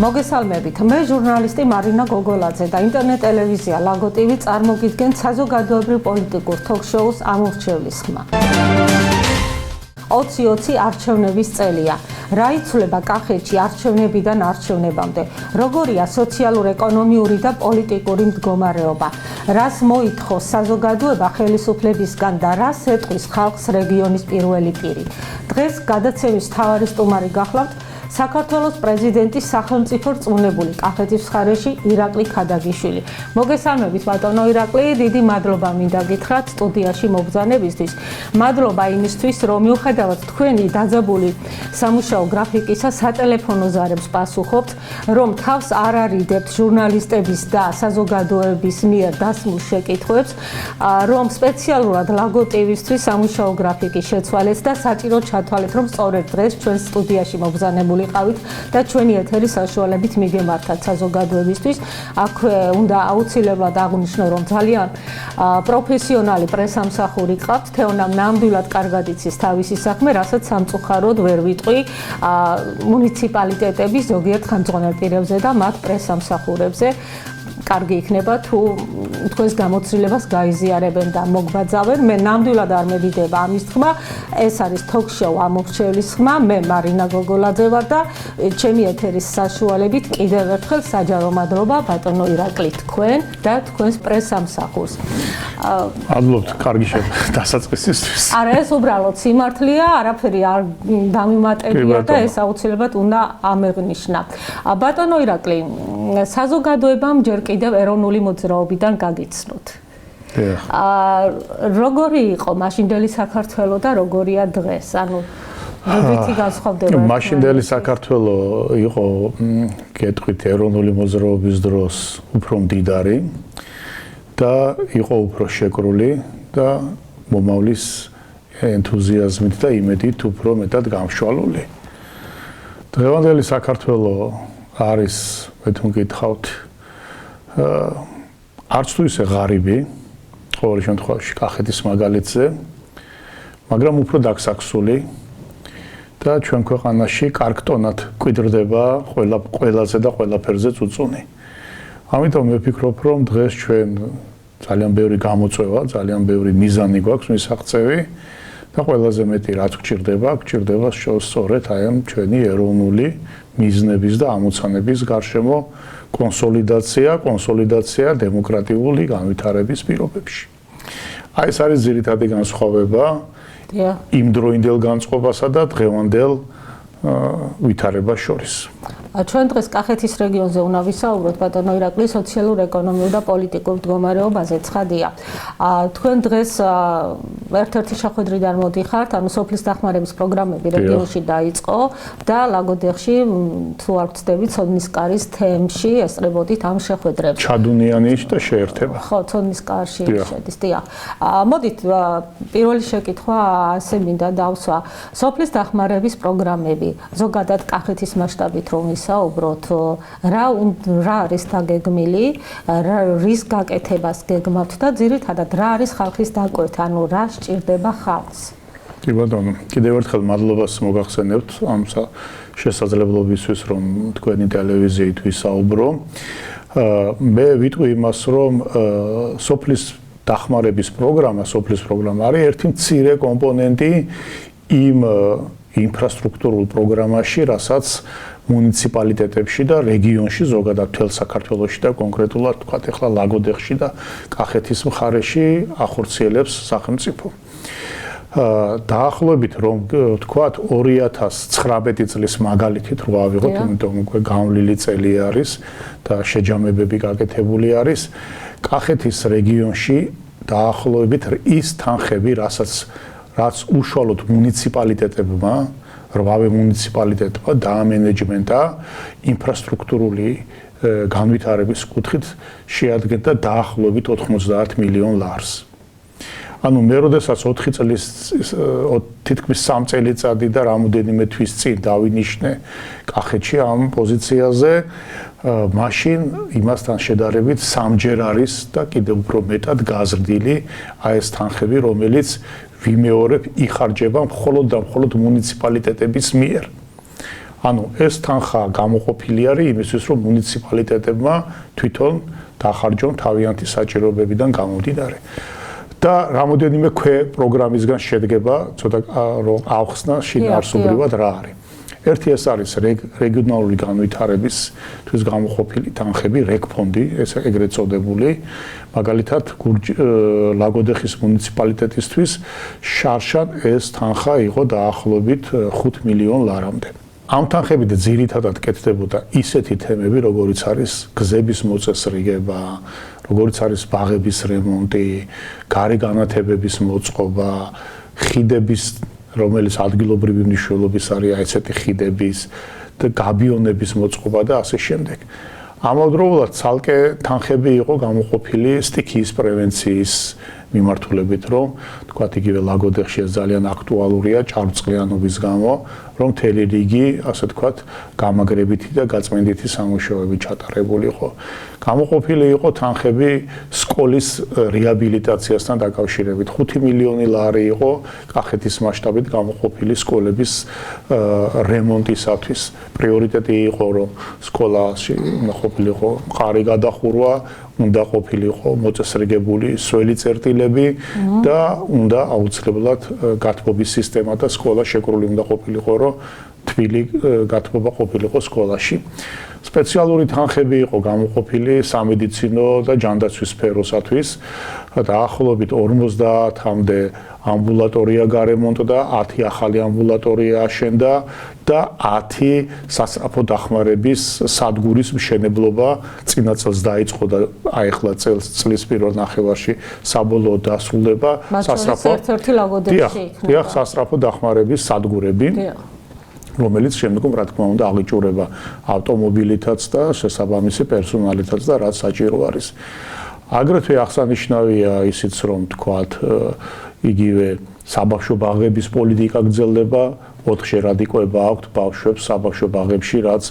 მოგესალმებით. მე ჟურნალისტი მარინა გოგოლაძე და ინტერნეტ ტელევიზია ლაგო TV წარმოგიდგენთ საზოგადოებრივ პოლიტიკურ თოქ-შოუს ამორჩევლის ხმა. 2020 არჩევნების წელია. რა იცვლება კახეთში არჩევნებიდან არჩევნებამდე? როგორია სოციალურ-ეკონომიური და პოლიტიკური მდგომარეობა? რას მოითხოვს საზოგადოება ხელისუფლებისგან და რას ეტყვის ხალხს რეგიონის პირველი პირი? დღეს გადაცემის მთავარი სტუმარი გახლავთ საქართველოს პრეზიდენტის სახელმწიფო რწმუნებული კახეთის მხარეში ირაკლი ქადაგიშვილი. მოგესალმებით ბატონო ირაკლი, დიდი მადლობა მინდა გითხრათ სტუდიაში მობრძანებისთვის. მადლობა იმისთვის, რომ მიუხედავად თქვენი დაძაბული სამუშაო გრაფიკისა სატელეფონო ზარებს პასუხობთ, რომ თავს არ არიდებთ ჟურნალისტების და საზოგადოების მიერ დასმულ შეკითხვებს, რომ სპეციალურად ლაგო TV-ისთვის სამუშაო გრაფიკი შეცვალეთ და საჭირო ჩათვალეთ, რომ სწორედ დღეს ჩვენ სტუდიაში მობრძანებული ყავით და ჩვენი ეთერი საშუალებით მიგემართათ საზოგადოებისთვის. აქვე უნდა აუცილებლად აღვნიშნო, რომ ძალიან პროფესიონალი პრესამსახური ყავთ, თეონამ ნამდვილად კარგად იცის თავისი საქმე, რასაც სამწუხაროდ ვერ ვიტყვი მუნიციპალიტეტების ზოგიერთ ხელმძღვანელ პირებზე და მათ პრესამსახურებზე. კარგი იქნება თუ თქვენს გამოცდილებას გაიზიარებენ და მოგბაძავენ. მე ნამდვილად არ მედიდება ამის თქმა. ეს არის თოქ-შოუ ამორჩევლის ხმა. მე მარინა გოგოლაძე ვარ და ჩემი ეთერის საშუალებით კიდევ ერთხელ საჯარო მადლობა ბატონო ირაკლი თქვენ და თქვენს პრესამსახურს. მადლობთ, კარგი დასაწყისისთვის. არა, ეს უბრალოდ სიმართლეა, არაფერი არ დამიმატერია და ეს აუცილებლად უნდა ამეღნიშნა. ბატონო ირაკლი, საზოგადოებამ ჯერ კიდევ ეროვნული მოძრაობიდან გაგიცნოთ. როგორი იყო მაშინდელი საქართველო და როგორია დღეს? ანუ რითი განსხვავდება? მაშინდელი საქართველო იყო გეტყვით ეროვნული მოძრაობის დროს უფრო მდიდარი და იყო უფრო შეკრული და მომავლის ენთუზიაზმით და იმედით უფრო მეტად გამშვალული. დღევანდელი საქართველო არის, მე თუ მკითხავთ, არც თუ ისე ღარიბი, ყოველ შემთხვევაში კახეთის მაგალითზე, მაგრამ უფრო დაგსაქსული და ჩვენ ქვეყანაში კარგ ტონად კვიდრდება ყველაზე და ყველაფერზე წუწუნი. ამიტომ მე ვფიქრობ, რომ დღეს ჩვენ ძალიან ბევრი გამოწვევა, ძალიან ბევრი მიზანი გვაქვს მისაღწევი და ყველაზე მეტი რაც გვჭირდება სწორედ აი ამ ჩვენი ეროვნული მიზნების და ამოცანების გარშემო კონსოლიდაცია დემოკრატიული განვითარების პირობებში. აი ეს არის ძირითადი განსხვავება იმ დროინდელ განწყობასა და დღევანდელ ვითარებას შორის. ჩვენ დღეს კახეთის რეგიონზე უნდა ვისაუბროთ ბატონო ირაკლი სოციალურ-ეკონომიურ და პოლიტიკურ მდგომარეობაზე. ცხადია. თქვენ დღეს ერთ-ერთი შეხვედრიდან მოდიხართ, ანუ სოფლის დახმარების პროგრამები რეგიონში დაიწყო და ლაგოდეხში თუ არ ვცდები ცოდნისკარის თემში ესწრებოდით ამ შეხვედრებს. ჩადუნიანის და შეერთება. ხო, ცოდნისკარში შედის. დიახ. მოდით პირველი შეკითხვა ასე მინდა დავსვა. სოფლის დახმარების პროგრამები ზოგადად კახეთის მასშტაბით რომ საუბროთ, რა არის დაგეგმილი, რის გაკეთებას გეგმავთ და ძირითადად რა არის ხალხის დაკვეთა, ანუ რა სჭირდება ხალხს? კი ბატონო, კიდევ ერთხელ მადლობას მოგახსენებთ ამ შესაძლებლობისთვის, რომ თქვენი ტელევიზიით ვისაუბრო. მე ვიტყვი იმას, რომ სოფლის დახმარების პროგრამა არის ერთი მცირე კომპონენტი იმ ინფრასტრუქტურულ პროგრამაში, რასაც მუნიციპალიტეტებში და რეგიონში ზოგადად მთელ საქართველოში და კონკრეტულად თქვათ ახლა ლაგოდეხში და კახეთის მხარეში ახორციელებს სახელმწიფო. დაახლოებით რომ თქვათ 2019 წლის მაგალითით რო ავიღოთ, იმიტომ უკვე გამვლილი წელი არის და შეჯამებები გაკეთებული არის, კახეთის რეგიონში დაახლოებით ის თანხები, რაც უშუალოდ მუნიციპალიტეტებმა, რვავე მუნიციპალიტეტმა დაამენეჯმენტა ინფრასტრუქტურული განვითარების კუთხით შეადგენდა დაახლოებით 90 მილიონ ლარს. ანუ მე როდესაც 4 წლის თითქმის 3 წელიწადი და რამოდენიმე თვის წინ დავინიშნე კახეთში ამ პოზიციაზე, მაშინ იმასთან შედარებით სამჯერ არის და კიდევ უფრო მეტად გაზრდილი აი ეს თანხები, რომელიც ვიმეორებ იხარჯება მხოლოდ და მხოლოდ მუნიციპალიტეტების მიერ. ანუ ეს თანხა გამოყოფილი არის იმისთვის, რომ მუნიციპალიტეტებმა თვითონ დახარჯონ თავიანთი საჭიროებებიდან გამომდინარე. და რამოდენიმე პროგრამისგან შედგება, ცოტა რომ ავხსნა შინაარსობრივად რა არის. ერთი ეს არის რეგიონალური განვითარების თვის გამოყოფილი თანხები, რეგფონდი, ეს ეგრეთ წოდებული. მაგალითად, ლაგოდეხის მუნიციპალიტეტისთვის შარშან ეს თანხა იყო დაახლოებით 5 მილიონ ლარამდე. ამ თანხებით ძირითადად კეთდებოდა ისეთი თემები, როგორიც არის გზების მოწესრიგება, როგორიც არის ბაღების რემონტი, გარე განათებების მოწყობა, ხიდების, რომელიც ადგილობრივი მნიშვნელობის არის, ესეთი ხიდების და გაბიონების მოწყობა და ასე შემდეგ. ამავდროულად ცალკე თანხები იყო გამოყოფილი სტიქიის პრევენციის მიმართულებით, რომ თქვათ იგივე ლაგოდეხში ძალიან აქტუალურია ჭარბწყლიანობის გამო, რომ მთელი რიგი, ასე თქვათ, გამაგრებითი და გაწმენდითი სამუშაოები ჩატარებული იყო. გამოყოფილი იყო თანხები სკოლის რეაბილიტაციასთან დაკავშირებით. 5 მილიონი ლარი იყო კახეთის მასშტაბით გამოყოფილი სკოლების რემონტისათვის. პრიორიტეტი იყო, რომ სკოლაში უნდა ყოფილიყო მყარი გადახურვა, უნდა ყოფილიყო მოწესრიგებული სველი წერტილები და უნდა აუცილებლად გათბობის სისტემა და სკოლა შეკრული უნდა ყოფილიყო, რომ თბილი გათბობა ყოფილიყო სკოლაში. სპეციალური თანხები იყო გამოყოფილი სამედიცინო და ჯანდაცვის სფეროსათვის. დაახლოებით 50-მდე ამბულატორია გარემონტდა, 10 ახალი ამბულატორია აშენდა და 10 სასწრაფო დახმარების სადგურის მშენებლობა წინა წელს დაიწყო და ახლა წლის პირველ ნახევარში საბოლოოდ დასრულდება. სასწრაფო ერთ-ერთი ლაგოდეხში იქნება. სასწრაფო დახმარების სადგურები. რომელიც შემდგომ რა თქმა უნდა აღიჭურება ავტომობილითაც და შესაბამისი პერსონალითაც და რაც საჭირო არის. აგრეთვე აღსანიშნავია ისიც რომ თქვათ იგივე საბავშვო ბაღების პოლიტიკა გრძელდება, 4 შერადიკოება აქვთ ბავშვებს საბავშვო ბაღებში, რაც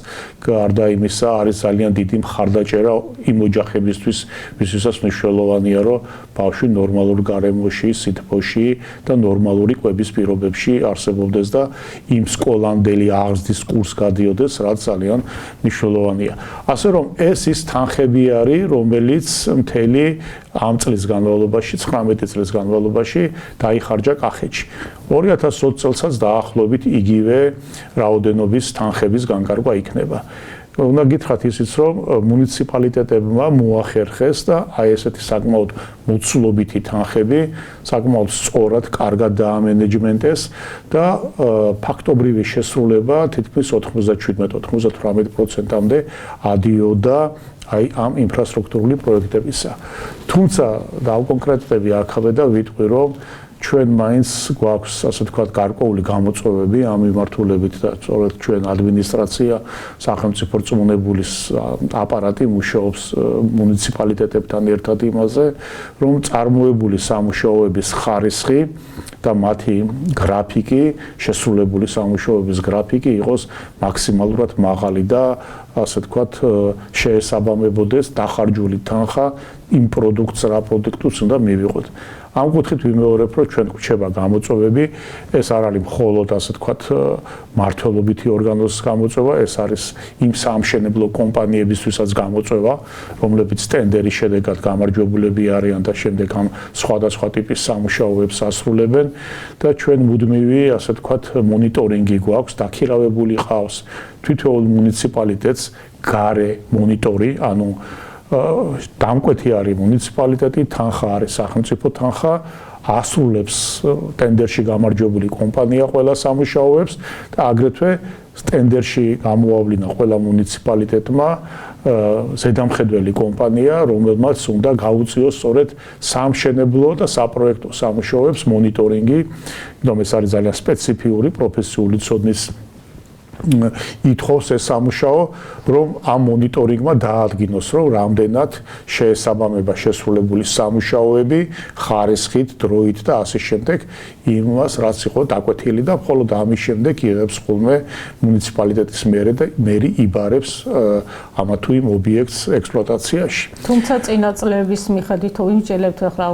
გარდა იმისა არის ძალიან დიდი მხარდაჭერა იმ ოჯახებისთვის, ვისთვისაც მნიშვნელოვანია, რომ ბავშვი ნორმალურ გარემოში, სითბოში და ნორმალური კვების პირობებში არსებობდეს და იმ სკოლამდელი აღზრდის კურსს გადიოდეს, რაც ძალიან მნიშვნელოვანია. ასე რომ ეს ის თანხები არის, რომელიც მთელი ამ წლის განმავლობაში, 19 წლის განმავლობაში დაიხარჯა კახეთში. 2020 წელსაც დაახლოებით იგივე რაოდენობის თანხების განკარგვა იქნება. უნდა გითხრათ ისიც, რომ მუნიციპალიტეტებმა მოახერხეს და აი ესეთი საკმაოდ მოცულობითი თანხები საკმაოდ სწორად, კარგად დაამენეჯმენტეს და ფაქტობრივი შესრულება თითქმის 97-98%-მდე ადიოდა აი ამ ინფრასტრუქტურული პროექტებისა. თუმცა დავკონკრეტები აქავე და ვიტყვი, რომ ჩვენ მაინც გვაქვს ასე ვთქვათ გარკვეული გამოწვევები ამ მიმართულებით და სწორედ ჩვენ ადმინისტრაცია, სახელმწიფო რწმუნებულის აპარატი მუშაობს მუნიციპალიტეტებთან ერთად იმაზე, რომ წარმოებული სამუშაოების ხარისხი და მათი გრაფიკი, შესრულებული სამუშაოების გრაფიკი იყოს მაქსიმალურად მაღალი და ასე ვთქვათ შეესაბამებოდეს დახარჯული თანხა იმ პროდუქტს რა პროდუქტს უნდა მივიღოთ. ამ კუთხით ვიმეორებ, რომ ჩვენ გვჩება გამოწვევები, ეს არ არის მხოლოდ ასე ვთქვათ მართლობითი ორგანოს გამოწვევა, ეს არის იმ სამშენებლო კომპანიებისთვისაც გამოწვევა, რომლებიც ტენდერის შედეგად გამარჯვებულები არიან და შემდეგ ამ სხვადასხვა ტიპის სამუშაოებს ასრულებენ და ჩვენ მუდმივი ასე ვთქვათ მონიტორინგი გვაქვს, დაქირავებული ყავს თითოეულ მუნიციპალიტეტს გარე მონიტორი, ანუ დამკვეთი არის მუნიციპალიტეტი, თანხა არის სახელმწიფო თანხა, ასრულებს ტენდერში გამარჯვებული კომპანია ყველა სამუშაოებს და აგრეთვე ტენდერში გამოავლინა ყველა მუნიციპალიტეტმა ზედამხედველი კომპანია, რომელმაც უნდა გაუწიოს სწორედ სამშენებლო და საპროექტო სამუშაოებს მონიტორინგი, რომ ეს არის ძალიან სპეციფიური პროფესიული ცოდნის ითხოვს ეს სამუშაო, რომ ამ მონიტორინგმა დაადგინოს, რომ რამდენად შეესაბამება შესრულებული სამუშაოები ხარისხით, დროით და ასე შემდეგ იმას, რაც იყო დაკვეთილი და მხოლოდ ამის შემდეგ იღებს ხოლმე მუნიციპალიტეტის მერი იბარებს ამა თუ იმ ობიექტს ექსპლუატაციაში. თუმცა წინა წლების მიხედვით ვიმსჯელებთ ახლა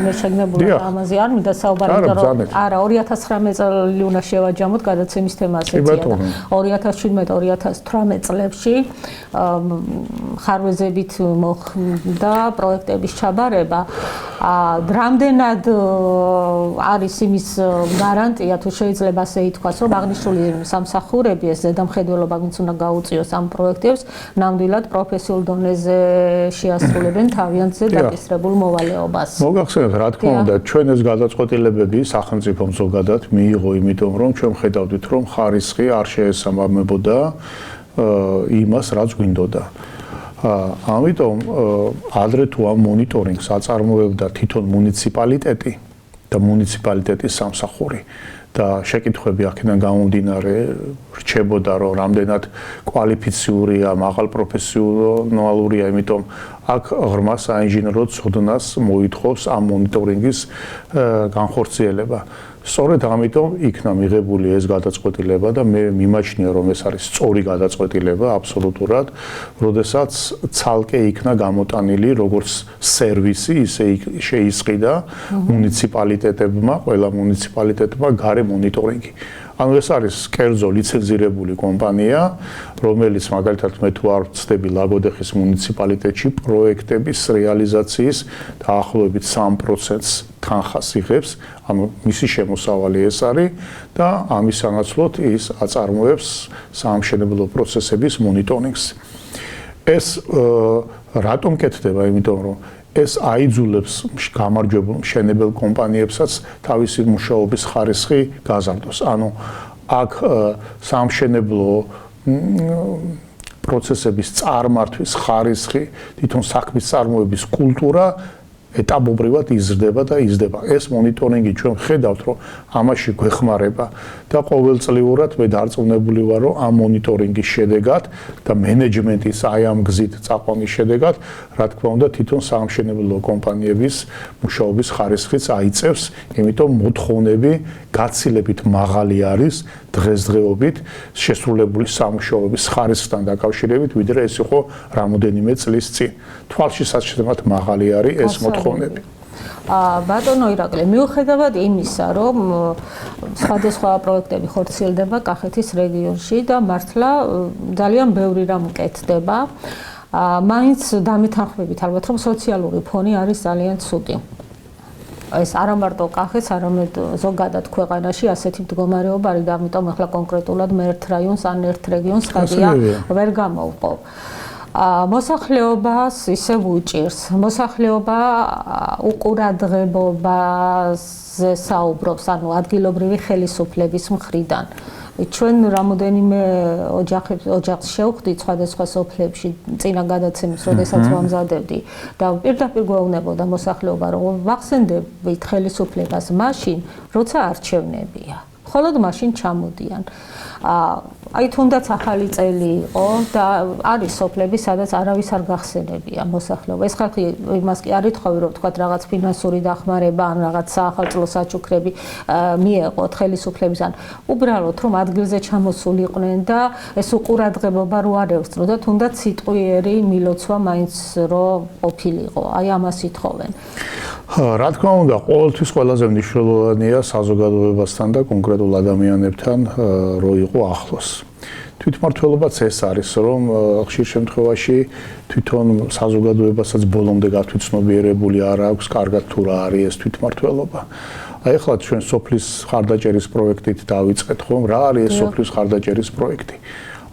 მე შეგნებული ამაზე არ მინდა საუბარი, რომ არა 2019 წელი უნდა შევაჯამოთ გადაცემის თემა ასეთია და 2017-2018 წლებში ხარვეზებით მოხდა პროექტების ჩაბარება. რამდენად არის იმის გარანტია, თუ შეიძლება ასე ითქვას, რომ აღნიშნული სამსახურები, ეს ზედამხედველობა, ვინც უნდა გაუწიოს ამ პროექტებს, ნამდვილად პროფესიულ დონეზე შეასრულებენ თავიანთზე დაკისრებულ მოვალეობას. მოგახსენებთ, რა თქმა უნდა, ჩვენ ეს გადაწყვეტილებები სახელმწიფომ ზოგადად მიიღო, იმიტომ რომ ჩვენ ხედავდით, რომ ხარისხი არ შეესაბამებოდა იმას, რაც გვინდოდა. ამიტომ ადრე თუ ამ მონიტორინგს აწარმოებდა თვითონ მუნიციპალიტეტი და მუნიციპალიტეტის სამსახური და შეკითხვები აქედან გამომდინარე რჩებოდა, რომ რამდენად კვალიფიციურია, მაღალ პროფესიონალურია, იმიტომ აქ ღრმა საინჟინრო ცოდნას მოითხოვს ამ მონიტორინგის განხორციელება. სწორედ ამიტომ იქნა მიღებული ეს გადაწყვეტილება და მე მიმაჩნია, რომ ეს არის სწორი გადაწყვეტილება აბსოლუტურად, როდესაც ცალკე იქნა გამოტანილი როგორც სერვისი, ისე შეისყიდა მუნიციპალიტეტებმა, ყველა მუნიციპალიტეტმა გარე მონიტორინგი. ანუ ეს არის კერძო ლიცენზირებული კომპანია, რომელიც მაგალითად მე თუ არ ვცდები ლაგოდეხის მუნიციპალიტეტში პროექტების რეალიზაციის დაახლოებით 3%-ს თანხას იღებს, ანუ მისი შემოსავალი ეს არის და ამის სანაცვლოდ ის აწარმოებს საამშენებლო პროცესების მონიტორინგს. ეს რატომ კეთდება? იმიტომ რომ ეს აიძულებს გამარჯვებულ მშენებელ კომპანიებსაც თავისი მუშაობის ხარისხი გაზარდოს. ანუ აქ საამშენებლო პროცესების წარმართვის ხარისხი, თვითონ საქმის წარმოების კულტურა ეტაპობრივად იზრდება და იზრდება. ეს მონიტორინგი ჩვენ ხედავთ, რომ ამაში გვეხმარება და ყოველწლიურად მე დარწმუნებული ვარ, რომ ამ მონიტორინგის შედეგად და მენეჯმენტის აი ამ გზით წაყვანის შედეგად, რა თქმა უნდა, თვითონ საამშენებლო კომპანიების მუშაობის ხარისხიც აიწევს, იმიტომ მოთხოვნები გაცილებით მაღალი არის დღესდღეობით შესრულებული სამუშაოების ხარისხთან დაკავშირებით, ვიდრე ეს იყო რამოდენიმე წლის წინ. თვალშისაცემად მაღალი არის ეს მოთხოვნები. ბატონო ირაკლი, მიუხედავად იმისა, რომ სხვადასხვა პროექტები ხორციელდება კახეთის რეგიონში და მართლა ძალიან ბევრი რამ კეთდება, მაინც დამეთანხმებით ალბათ, რომ სოციალური ფონი არის ძალიან ცუდი. ეს არა მარტო კახეთს, არამედ ზოგადად ქვეყანაში ასეთი მდგომარეობა არის და ამიტომ ახლა კონკრეტულად მე ერთ რაიონს ან ერთ რეგიონს ხადია ვერ გამოვყო. მოსახლეობას ისევ უჭირს. მოსახლეობა უყურადღებობაზე საუბრობს, ანუ ადგილობრივი ხელისუფლების მხრიდან. ჩვენ რამოდენიმე ოჯახს შევხვდით სხვადასხვა სოფლებში წინა გადაცემის, როდესაც ვამზადებდი და პირდაპირ გვეუბნებოდა მოსახლეობა, რომ ვახსენდებით ხელისუფლებას მაშინ, როცა არჩევნებია. მხოლოდ მაშინ ჩამოდიან. აი თუნდაც ახალი წელი იყო და არის სოფლები, სადაც არავის არ გახსენებია მოსახლეობა. ეს ხალხი იმას კი არ ითხოვი, რომ თქვათ რაღაც ფინანსური დახმარება ან რაღაც საახალწლო საჩუქრები მიეყოთ ხელისუფლებისგან. უბრალოდ რომ ადგილზე ჩამოსულიყვნენ და ეს უყურადღებობა რო არ ევსწრო და თუნდაც სიტყვიერი მილოცვა მაინც რო ყოფილიყო. აი ამას ითხოვენ. რა თქმა უნდა, ყოველთვის ყველაზე მნიშვნელოვანია საზოგადოებასთან და კონკრეტულ ადამიანებთან რო იყო ახლოს. თვითმმართველობაც ეს არის, რომ ხშირ შემთხვევაში თვითონ საზოგადოებასაც ბოლომდე გათვითცნობიერებული არ აქვს, კარგად თუ რა არის ეს თვითმმართველობა. აი ახლა ჩვენ სოფლის ხარდაჭერის პროექტით დავიწყეთ ხომ, რა არის ეს სოფლის ხარდაჭერის პროექტი?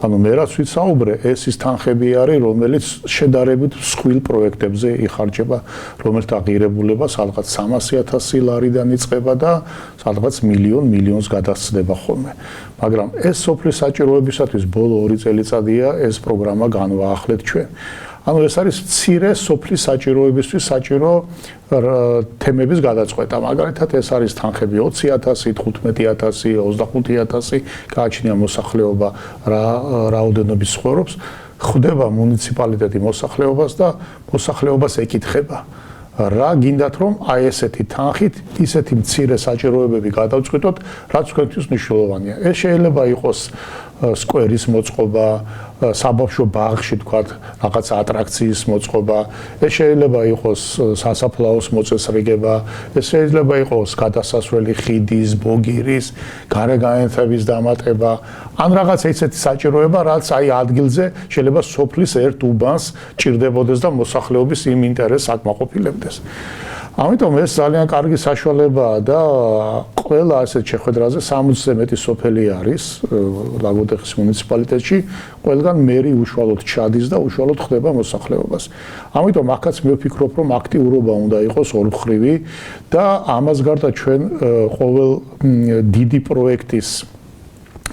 ანუ მე რაც ვისაუბრე, ეს ის თანხები არის, რომელიც შედარებით მსხვილ პროექტებზე იხარჯება, რომელთა ღირებულება სადღაც 300,000 ლარიდან იწყება და სადღაც მილიონს გადასცდება ხოლმე. მაგრამ ეს სოფლის საჭიროებისათვის ბოლო 2 წელიწადია ეს პროგრამა განვაახლეთ ჩვენ. ანუ ეს არის მცირე სოფლის საჭიროებისთვის საჭირო თემების გადაწყვეტა. მაგალითად ეს არის თანხები 20,000, 15,000, 25,000, გააჩნია მოსახლეობა რა რაოდენობის ცხოვრობს, ხვდება მუნიციპალიტეტი მოსახლეობას და მოსახლეობას ეკითხება. რა გინდათ რომ აი ესეთი თანხით ისეთი მცირე საჭიროებები გადავწყვიტოთ, რაც თქვენთვის მნიშვნელოვანია. ეს შეიძლება იყოს სკვერის მოწყობა, საბავშვო ბაღში თქვათ რაღაც ატრაქციის მოწყობა, ეს შეიძლება იყოს სასაფლაოს მოწესრიგება, ეს შეიძლება იყოს გადასასვლელი ხიდის, ბოგირის, გარეგანათების დამატება, ან რაღაც ისეთი საჭიროება, რაც აი ადგილზე შეიძლება სოფლის ერთ უბანს ჭირდებოდეს და მოსახლეობის იმ ინტერესს აკმაყოფილებდეს. ამიტომ ეს ძალიან კარგი საშუალებაა და ყველა ასეთ შეხვედრაზე 60-ზე მეტი სოფელი არის ლაგოდეხის მუნიციპალიტეტში, ყველგან მერი უშუალოდ ჩადის და უშუალოდ ხდება მოსახლეობას. ამიტომ ახაც მე ვფიქრობ, რომ აქტიურობა უნდა იყოს ორმხრივი და ამას გარდა ჩვენ ყოველ დიდი პროექტის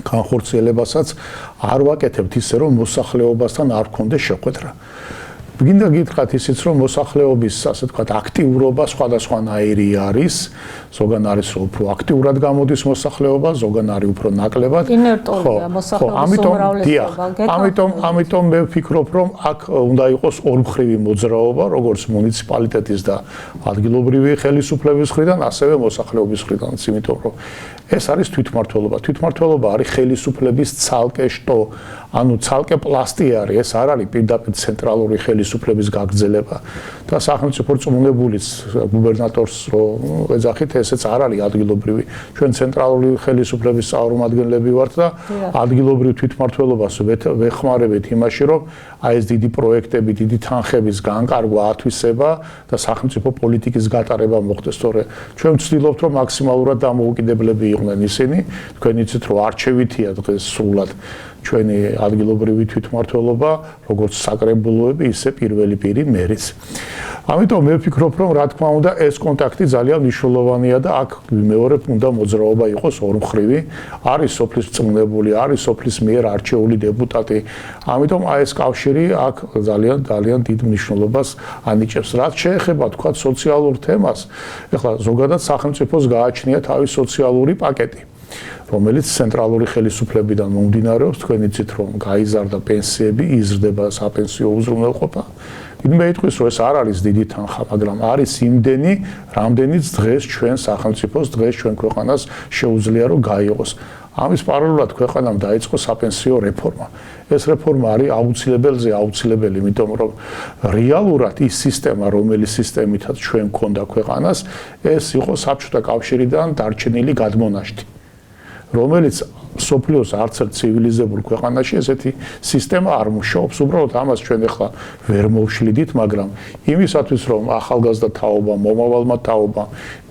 განხორციელებასაც არ ვაკეთებთ ისე, რომ მოსახლეობასთან არ გქონდეს შეხვედრა. გინდა გითხრათ ისიც, რომ მოსახლეობის, ასე ვთქვათ, აქტიურობა სხვადასხვანაირი არის, ზოგან არის რომ უფრო აქტიურად გამოდის მოსახლეობა, ზოგან არის უფრო ნაკლებად. ინერტულია მოსახლეობის უმრავლესობა. ამიტომ მე ვფიქრობ, რომ აქ უნდა იყოს ორმხრივი მოძრაობა, როგორც მუნიციპალიტეტის და ადგილობრივი ხელისუფლების მხრიდან, ასევე მოსახლეობის მხრიდან, იმიტომ რომ ეს არის თვითმმართველობა. თვითმმართველობა არის ხელისუფლების ცალკე შტო, ანუ ცალკე პლასტი არის, ეს არ არის პირდაპირ ცენტრალური ხელისუფლების გაგრძელება. და სახელმწიფო რწმუნებულიც გუბერნატორს რო ეძახით, ესეც არ არის ადგილობრივი. ჩვენ ცენტრალური ხელისუფლების წარმომადგენლები ვართ და ადგილობრივ თვითმმართველობას ვეხმარებით იმაში, რომ აი ეს დიდი პროექტები, დიდი თანხების განკარგვა, ათვისება და სახელმწიფო პოლიტიკის გატარება მოხდეს. თორე ჩვენ ვცდილობთ, რომ მაქსიმალურად დამოუკიდებლები იყვნენ ისინი. თქვენ იცით, რომ არჩევითია დღეს სრულად ჩვენი ადგილობრივი თვითმმართველობა, როგორც საკრებულოები, ისე პირველი პირი მერიც. ამიტომ მე ვფიქრობ, რომ რა თქმა უნდა, ეს კონტაქტი ძალიან მნიშვნელოვანია და აქ ვიმეორებ, უნდა მოძრაობა იყოს ორმხრივი. არის სოფლის რწმუნებული, არის სოფლის მიერ არჩეული დეპუტატი. ამიტომ აი ეს კავშირი აქ ძალიან დიდ მნიშვნელობას ანიჭებს. რაც შეეხება თქვა სოციალურ თემას, ეხლა ზოგადად სახელმწიფოს გააჩნია თავის სოციალური პაკეტი, რომელიც ცენტრალური ხელისუფლებიდან მომდინარეობს. თქვენ იცით, რომ გაიზარდა პენსიები, იზრდება საპენსიო უზრუნველყოფა. მე იტყვის, რომ ეს არ არის დიდი თანხა, მაგრამ არის იმდენი, რამდენიც დღეს ჩვენ სახელმწიფოს, დღეს ჩვენ ქვეყანას შეუძლია რომ გაიღოს. ამის პარალელურად ქვეყანამ დაიწყო საპენსიო რეფორმა. ეს რეფორმა არის აუცილებელი, იმიტომ რომ რეალურად ის სისტემა, რომელიც სისტემითაც ჩვენ გქონდა ქვეყანას, ეს იყო საბჭოთა კავშირიდან დარჩენილი გადმონაშთი, რომელიც სოფლიოს არც ერთ ცივილიზებულ ქვეყანაში ესეთი სისტემა არ მუშაობს. უბრალოდ ამას ჩვენ ახლა ვერ მოვშლიდით, მაგრამ იმისათვის, რომ ახალგაზრდა თაობა, მომავალმა თაობა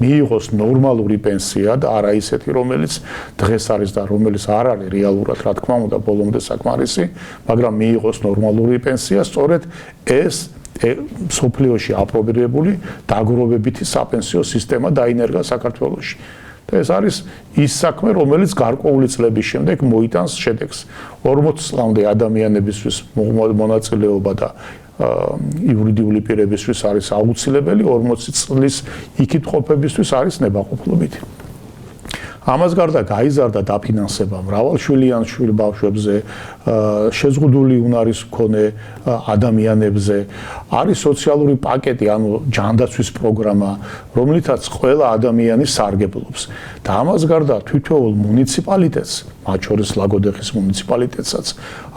მიიღოს ნორმალური პენსია და არა ისეთი, რომელიც დღეს არის და რომელიც არ არის რეალურად, რა თქმა უნდა, ბოლომდე საკმარისი, მაგრამ მიიღოს ნორმალური პენსია, სწორედ ეს სოფლიოში აპრობირებული დაგროვებითი საპენსიო სისტემა დაინერგა საქართველოში. ეს არის ის საქმე, რომელიც გარკვეული წლების შემდეგ მოიტანს შედეგს. 40 წლამდე ადამიანებისთვის მონაწილეობა და იურიდიული პირებისთვის არის აუცილებელი, 40 წლის იქით ყოფებისთვის არის ნებაყოფლობითი. ამას გარდა გაიზარდა დაფინანსება მრავალშვილიან ბავშვებზე, შეზღუდული უნარის მქონე ადამიანებზე, არის სოციალური პაკეტი, ანუ ჯანდაცვის პროგრამა, რომლითაც ყველა ადამიანი სარგებლობს. და ამას გარდა თითოეულ მუნიციპალიტეტს, მათ შორის ლაგოდეხის მუნიციპალიტეტსაც,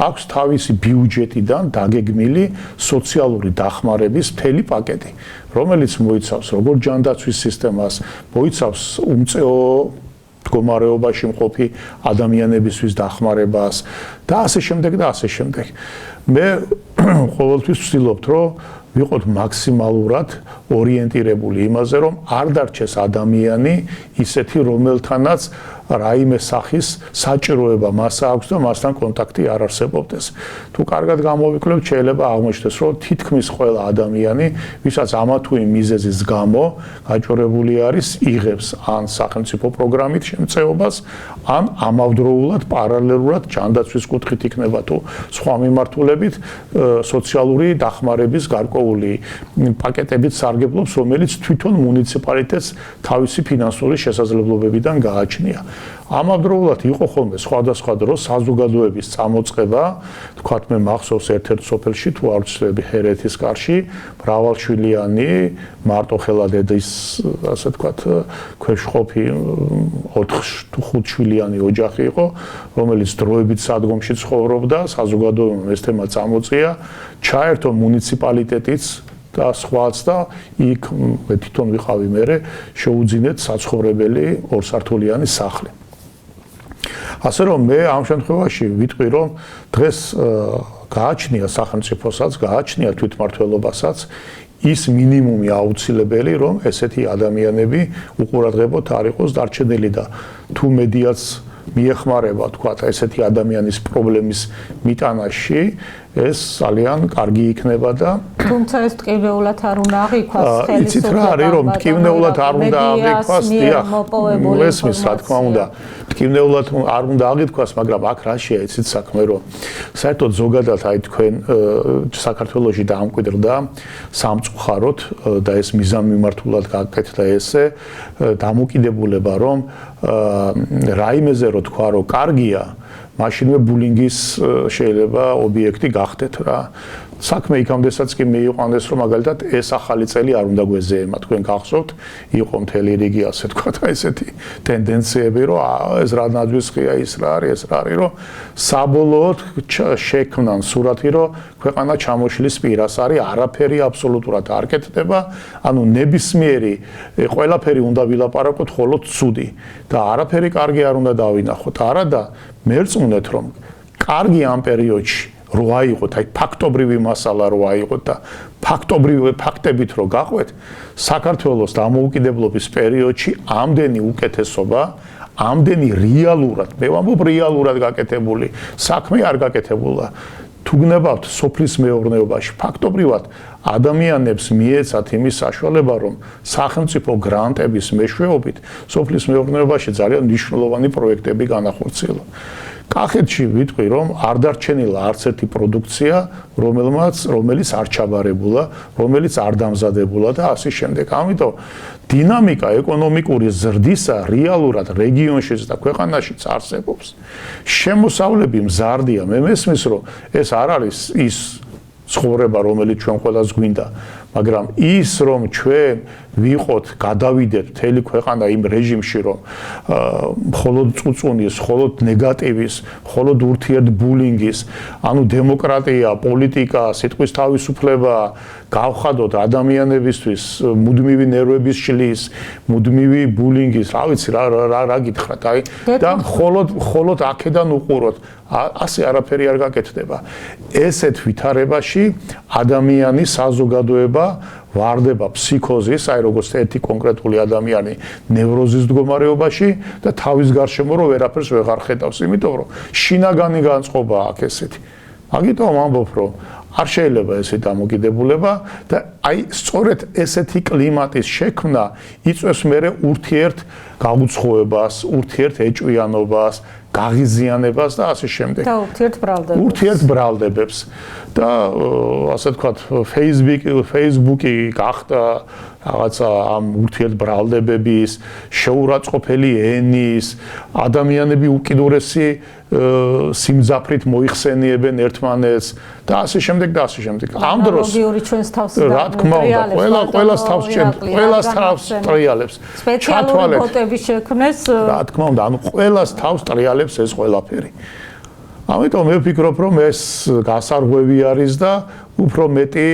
აქვს თავისი ბიუჯეტიდან დაგეგმილი სოციალური დახმარების მთელი პაკეტი, რომელიც მოიცავს როგორც ჯანდაცვის სისტემას, მოიცავს უმწეო მდგომარეობაში მყოფი ადამიანებისთვის დახმარებას და ასე შემდეგ და ასე შემდეგ. მე ყოველთვის ვცდილობთ, რომ ვიყოთ მაქსიმალურად ორიენტირებული იმაზე, რომ არ დარჩეს ადამიანი ისეთი, რომელთანაც რაიმე სახის საჭიროება მას აქვს და მასთან კონტაქტი არ არსებობდეს. თუ კარგად გამოვიკლებთ, შეიძლება აღმოჩნდეს, რომ თითქმის ყველა ადამიანი, ვისაც ამა თუ იმ მიზეზის გამო გაჭირებული არის, იღებს ან სახელმწიფო პროგრამით შემწეობას, ან ამავდროულად პარალელურად ჯანდაცვის კუთხით იქნება თუ სხვა მიმართულებით სოციალური დახმარების გარკვეული პაკეტებით სარგებლობს, რომელიც თვითონ მუნიციპალიტეტს თავისი ფინანსური შესაძლებლობებიდან გააჩნია. ამავდროულად იყო ხოლმე სხვადასხვა დროს საზოგადოების წამოწყება, თქვათ მე მახსოვს ერთ-ერთ სოფელში თუ არ ვცდები ჰერეთის კარში, მრავალშვილიანი მარტოხელა დედის ასე თქვათ ქვეშყოფი 4-5 შვილიანი ოჯახი იყო, რომელიც დროებით სადგომში ცხოვრობდა, საზოგადოებამ ეს თემა წამოწია, ჩაერთო მუნიციპალიტეტიც და სხვაც და იქ მე თვითონ ვიყავი მე შეუძინეთ საცხოვრებელი ორსართულიანი სახლი. ასე რომ მე ამ შემთხვევაში ვიტყვი რომ დღეს გააჩნია სახელმწიფოსაც, გააჩნია თვითმმართველობასაც ის მინიმუმი აუცილებელი რომ ესეთი ადამიანები უყურადღებოდ არ იყოს დარჩენილი და თუ მედიაც მიეხმარება თქვა ესეთი ადამიანის პრობლემის მიტანაში ეს ძალიან კარგი იქნება და თუმცა ეს ტკივნეულად არ უნდა აღიქვას ხელისუფლება. იცით რა არის რომ ტკივნეულად არ უნდა აღიქვას, დიახ, ესმის რა თქმა უნდა. ტკივნეულად არ უნდა აღიქვას, მაგრამ აქ რაშია იცით საქმე რომ საერთოდ ზოგადად აი თქვენ საქართველოში დაამკვიდრდა სამწუხაროდ და ეს მიზანმიმართულად გაკეთდა ესე დამოკიდებულება რომ რაიმეზე რო თქვა რომ კარგია მაშინვე ბულინგის შეიძლება ობიექტი გახდეთ რა. საქმე იქამდესაც კი მიიყვანეს რომ მაგალითად ეს ახალი წელი არ უნდა გვეზეემა თქვენ გახსოვთ იყო მთელი რიგი ასე თქვა ესეთი ტენდენციები რომ ეს რა ნაძვისხია ის რა არის ეს რა არის რომ საბოლოოდ შექმნან სურათი რომ ქვეყანა ჩამოშლის პირას არის არაფერი აბსოლუტურად არ კეთდება ანუ ნებისმიერი ყველაფერი უნდა ვილაპარაკოთ მხოლოდ ცუდი და არაფერი კარგი არ უნდა დავინახოთ არა და მერწმუნეთ რომ კარგი ამ პერიოდში რო აიღოთ, აი ფაქტობრივი მასალა რო აიღოთ და ფაქტობრივი ფაქტებით რო გაყვეთ, საქართველოს დამოუკიდებლობის პერიოდში ამდენი უკეთესობა, ამდენი რეალურად, მე ვამბობ რეალურად გაკეთებული, საქმე არ გაკეთებულა. თუ გნებავთ სოფლის მეურნეობაში, ფაქტობრივად ადამიანებს მიეცათ იმის საშუალება, რომ სახელმწიფო გრანტების მეშვეობით სოფლის მეურნეობაში ძალიან მნიშვნელოვანი პროექტები განახორციელა. კახეთში ვიტყვი რომ არ დარჩენილა არც ერთი პროდუქცია, რომელიც არ ჩაბარებულა, რომელიც არ დამზადებულა და ასე შემდეგ. ამიტომ დინამიკა ეკონომიკური ზრდისა რეალურად რეგიონშიც და ქვეყანაშიც არსებობს. შემოსავლები მზარდია, მე მესმის რომ ეს არ არის ის ცხოვრება, რომელიც ჩვენ ყველას გვინდა, მაგრამ ის რომ ჩვენ ვიყოთ, გადავიდეთ მთელი ქვეყანა იმ რეჟიმში, რომ მხოლოდ წუწუნის, მხოლოდ ნეგატივის, მხოლოდ ურთიერთბულინგის, ანუ დემოკრატია, პოლიტიკა, სიტყვის თავისუფლება გავხადოთ ადამიანებისთვის, მუდმივი ნერვების შლის, მუდმივი ბულინგის, რა ვიცი რა გითხრათ, აი და მხოლოდ აქედან უყუროთ. ასე არაფერი არ გაკეთდება. ესეთ ვითარებაში ადამიანი საზოგადოება ვარდება ფსიქოზის, აი როგორც ერთი კონკრეტული ადამიანი ნევროზის მდგომარეობაში და თავის გარშემო რო ვერაფერს ვეღარ ხედავს, იმიტომ რომ შინაგანი განწყობა აქვს ესეთი. მაგიტომ ამბობ რომ არ შეიძლება ესე დამოკიდებულება და აი სწორედ ესეთი კლიმატის შექმნა იწვევს მერე ურთიერთ გაუცხოებას, ურთიერთ ეჭვიანობას, გაღიზიანებას და ასე შემდეგ. და ურთიერთ ბრალდებებს. და ასე ვთქვათ, Facebook-ი გახდა რაღაცა ამ ურთიერთ ბრალდებების, შეურაცხყოფელი ენის, ადამიანები უკიდურესი სიმძაფრით მოიხსენიებენ ერთმანეთს და ასე შემდეგ და ასე შემდეგ. ამ დროს რა თქმა უნდა, ყველას თავს ტრიალებს. სპეციალური ფოტოები შექმნეს. რა თქმა უნდა, ანუ ყველას თავს ტრიალებს ეს ყველაფერი. ამიტომ მე ვფიქრობ, რომ ეს გასარღვევი არის და უფრო მეტი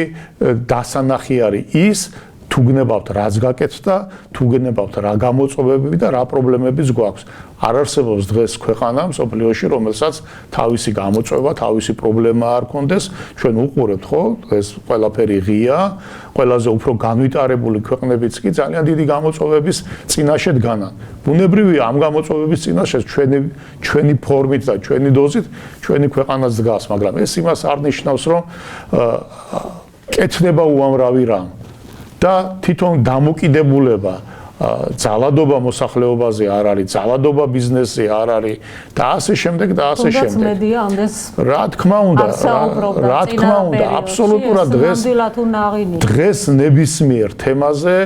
დასანახი არის ის თუ გნებავთ რაც გაკეთდა, თუ გნებავთ რა გამოწვევები და რა პრობლემებიც გვაქვს. არ არსებობს დღეს ქვეყანა მსოფლიოში, რომელსაც თავისი გამოწვევა, თავისი პრობლემა არ კონდეს. ჩვენ უყურებთ, ხო? ეს ყველაფერი ღია, ყველაზე უფრო განვითარებული ქვეყნებიც კი ძალიან დიდი გამოწვევების წინაშე დგანან. ბუნებრივია ამ გამოწვევების წინაშე ჩვენი ფორმით და ჩვენი დოზით ჩვენი ქვეყანაც დგას, მაგრამ ეს იმას არ ნიშნავს, რომ კეთდება უამრავი რამ. და თვითონ დამოკიდებულება ძალადობა მოსახლეობაზე არ არის, ძალადობა ბიზნესზე არ არის და ასე შემდეგ და ასე შემდეგ. მედია ამდენს რა თქმა უნდა, აბსოლუტურად დღეს ნებისმიერ თემაზე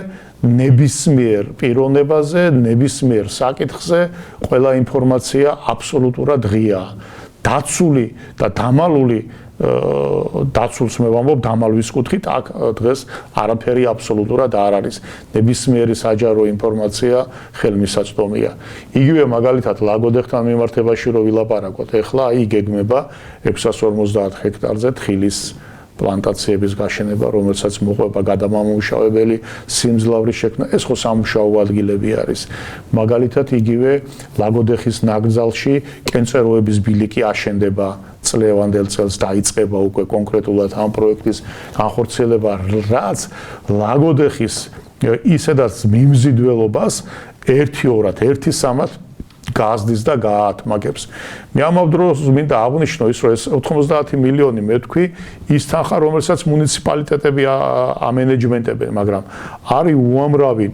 ნებისმიერ პიროვნებაზე, ნებისმიერ საკითხზე ყველა ინფორმაცია აბსოლუტურად ღიაა. დაცული და დამალული დაცულს მე ვამბობ დამალვის კუთხით აქ დღეს არაფერი აბსოლუტურად არ არის. ნებისმიერი საჯარო ინფორმაცია ხელმისაწვდომია. იგივე მაგალითად ლაგოდეხთან მიმართებაში რო ვილაპარაკოთ, ეხლა აი გეგმება 650 ჰექტარზე თხილის პლანტაციების გაშენება, რომელსაც მოყვება გადამამუშავებელი სიმძლავრის შექმნა. ეს ხო სამუშაო ადგილები არის. მაგალითად იგივე ლაგოდეხის ნაკრძალში კენწეროების ბილიკი აშენდება. წლევანდელ წელს დაიწყება უკვე კონკრეტულად ამ პროექტის განხორციელება, რაც ლაგოდეხის ისედაც მიმზიდველობას 1-2-3 გაზდის და გაათმაგებს. მე ამავ დროს მინდა აღვნიშნო ის, რომ ეს 90 მილიონი მე თქვი ის თანხა, რომელსაც მუნიციპალიტეტები ამენეჯმენტებენ, მაგრამ არის უამრავი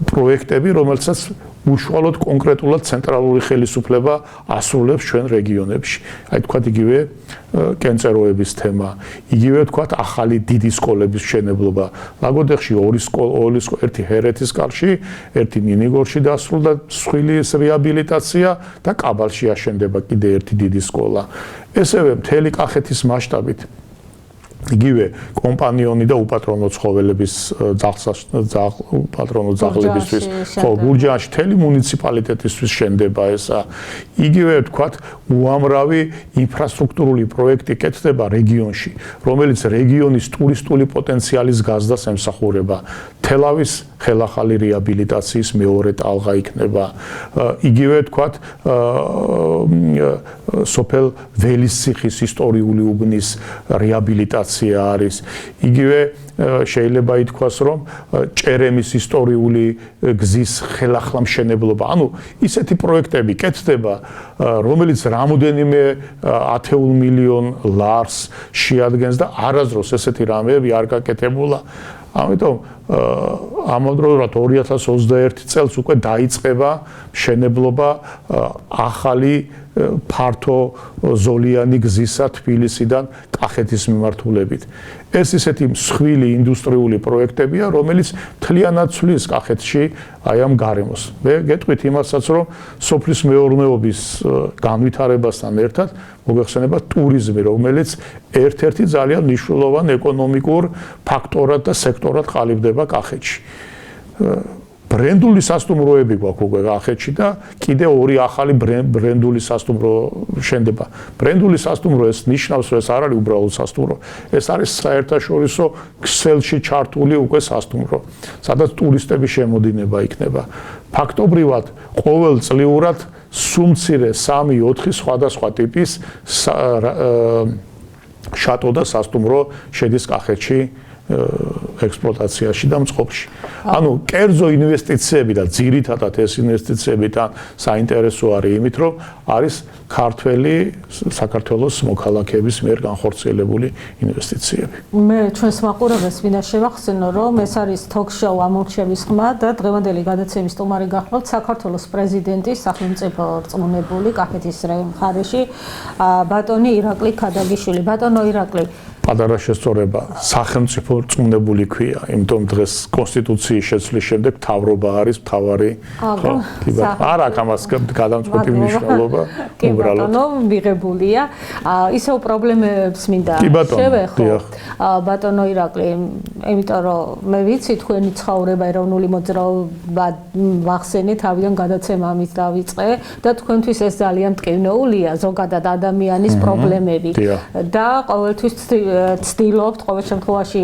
პროექტები, რომელსაც უშუალოდ კონკრეტულად ცენტრალური ხელისუფლება ასრულებს ჩვენ რეგიონებში. აი თქვათ იგივე კენწეროების თემა, იგივე თქვათ ახალი დიდი სკოლების მშენებლობა. ლაგოდეხში ორი სკოლა, ერთი ჰერეთის კარში, ერთი ნინიგორში დასრულდა სხვილის რეაბილიტაცია და კაბალში აშენდება კიდე ერთი დიდი სკოლა. ესევე მთელი კახეთის მასშტაბით იგივე კომპანიონი და უპატრონო ცხოველების უპატრონო ძაღლებისთვის, ხო, გურჯაანში მთელი მუნიციპალიტეტისთვის შენდება ესა. იგივე ვთქვათ, უამრავი ინფრასტრუქტურული პროექტი კეთდება რეგიონში, რომელიც რეგიონის ტურისტული პოტენციალის გაზდას ემსახურება. თელავის ხელახალი რეაბილიტაციის მეორე ტალღა იქნება. იგივე ვთქვათ, სოფელ ველისციხის ისტორიული უბნის რეაბილიტაცია არის. იგივე შეიძლება ითქვას, რომ ჭერემის ისტორიული გზის ხელახლა მშენებლობა. ანუ ისეთი პროექტები კეთდება, რომელიც რამოდენიმე ათეულ მილიონ ლარს შეადგენს და არასდროს ესეთი რამეები არ გაკეთებულა. ამიტომ ამავდროულად 2021 წელს უკვე დაიწყება მშენებლობა ახალი ფართო ზოლიანი გზისა თბილისიდან კახეთის მიმართულებით. ეს ისეთი მსხვილი ინდუსტრიული პროექტებია, რომელიც მთლიანად ცვლის კახეთში აი ამ გარემოს. მე გეტყვით იმასაც, რომ სოფლის მეურნეობის განვითარებასთან ერთად მოგეხსენება ტურიზმი, რომელიც ერთ-ერთი ძალიან მნიშვნელოვანი ეკონომიკურ ფაქტორად და სექტორად ყალიბდება კახეთში. ბრენდული სასტუმროები გვაქვს უკვე კახეთში და კიდე ორი ახალი ბრენდული სასტუმრო შენდება. ბრენდული სასტუმრო ეს ნიშნავს, რომ ეს არ არის უბრალოდ სასტუმრო, ეს არის საერთაშორისო ქსელში ჩართული უკვე სასტუმრო, სადაც ტურისტების შემოდინება იქნება. ფაქტობრივად ყოველწლიურად სუმცირე 3-4 სხვადასხვა ტიპის შატო და სასტუმრო შედის კახეთში ექსპლუატაციაში და მწყობში. ანუ კერძო ინვესტიციები და ძირითადად ეს ინვესტიციები თან საინტერესო არის იმით, რომ არის ქართველი საქართველოს მოქალაქეების მიერ განხორციელებული ინვესტიციები. მე ჩვენს მაყურებელს მინდა შევახსენო, რომ ეს არის თოქ-შოუ ამორჩევის ხმა და დღევანდელი გადაცემის სტუმარი გახლავთ საქართველოს პრეზიდენტის სახელმწიფო რწმუნებული კახეთის მხარეში ბატონი ირაკლი ქადაგიშვილი. ბატონო ირაკლი, პატარა შესწორება, სახელმწიფო რწმუნებული ქვია, იმიტომ დღეს კონსტიტუციის შეცვლის შემდეგ მთავრობა არის მთავარი. არა, ამას გადამწყვეტი მნიშვნელობა უბრალოდ. ბატონო, მიღებულია. ისევ პრობლემებს მინდა შევეხო. ბატონო ირაკლი, იმიტომ რომ მე ვიცი თქვენი ცხოვრება ეროვნული მოძრაობა ვახსენე თავიდან გადაცემა ამით დავიწყე და თქვენთვის ეს ძალიან მტკივნეულია ზოგადად ადამიანის პრობლემები და ყოველთვის ცდილობთ ყოველ შემთხვევაში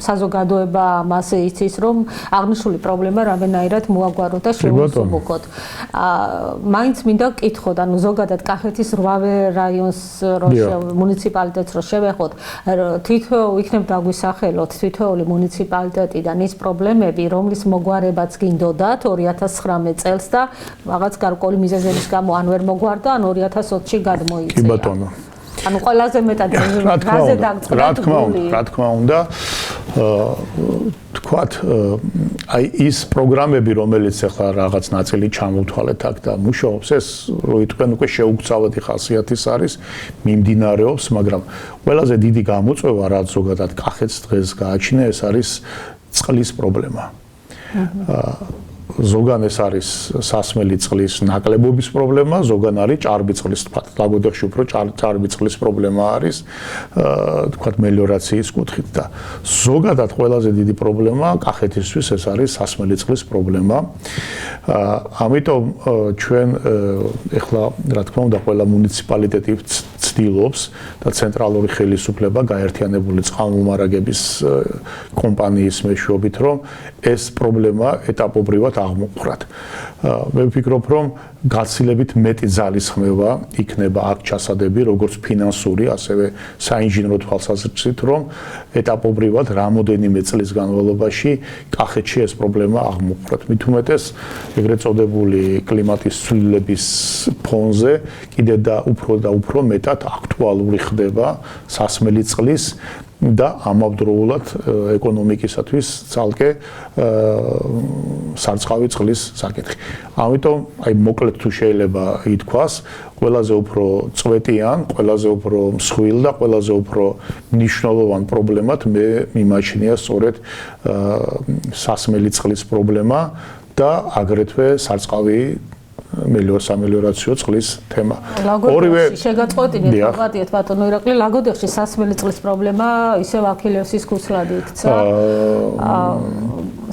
საზოგადოება მასე იცის, რომ აღნიშნული პრობლემა რამდენადაც მოაგვაროთ და შევუსუბუქოთ. მაინც მინდა ვკითხოთ, ანუ ზოგადად კახეთის 8 რაიონს მუნიციპალიტეტს რო შევეხოთ, თითოეულ იქნებ დაგვისახელოთ თითოეული მუნიციპალიტეტიდან ის პრობლემები, რომლის მოგვარებაც გინდოდათ 2019 წელს და რაღაც გარკვეული მიზეზების გამო ან ვერ მოგვარდა, ან 2020-ში გადმოიწია. კი ბატონო. ანუ ყველაზე მეტად რაზე დაგწყდა? რა თქმა უნდა, თქვათ, აი ის პროგრამები, რომელიც ახლა რაღაც ნაწილი ჩამოვთვალეთ აქ და მუშაობს, ეს როიტყვენ უკვე შეუგზავადი ხასიათის არის, მიმდინარეობს, მაგრამ ყველაზე დიდი გამოწვევა, რაც ზოგადად კახეთს დღეს გააჩნია, ეს არის წყლის პრობლემა. ზოგან ეს არის სასმელი წყლის ნაკლებობის პრობლემა, ზოგან არის ჭარბი წყლის ლაგოდეხში უფრო ჭარბი წყლის პრობლემა არის, თქვათ მელიორაციის კუთხით და ზოგადად ყველაზე დიდი პრობლემა კახეთისთვის ეს არის სასმელი წყლის პრობლემა. ამიტომ ჩვენ ეხლა რა თქმა უნდა ყველა მუნიციპალიტეტი ცდილობს და ცენტრალური ხელისუფლება გაერთიანებული წყალმომარაგების კომპანიის მეშვეობით რომ ეს პრობლემა ეტაპობრივად აღმოფხვრათ. მე ვფიქრობ, რომ გაცილებით მეტი ძალისხმევა იქნება აქ ჩასადები, როგორც ფინანსური, ასევე საინჟინრო თვალსაზრისით, რომ ეტაპობრივად რამოდენიმე წლის განმავლობაში კახეთში ეს პრობლემა აღმოფხვრათ. მით უმეტეს, ეგრეთ წოდებული კლიმატის ცვლილების ფონზე კიდევ და უფრო მეტად აქტუალური ხდება სასმელი წყლის და ამავდროულად ეკონომიკისათვის ცალკე სარწყავი წყლის საკითხი. ამიტომ აი მოკლედ თუ შეიძლება ითქვას, ყველაზე უფრო წვეტიან, ყველაზე უფრო მსხვილ და ყველაზე უფრო მნიშვნელოვან პრობლემად მე მიმაჩნია სწორედ სასმელი წყლის პრობლემა და აგრეთვე სარწყავი სამელიორაციო წყლის თემა. ლაგოდეხში შეგაწყვეტინეთ პატიეთ ბატონო ირაკლი, ლაგოდეხში სასმელი წყლის პრობლემა ისევ აქილევსის ქუსლად იქცა.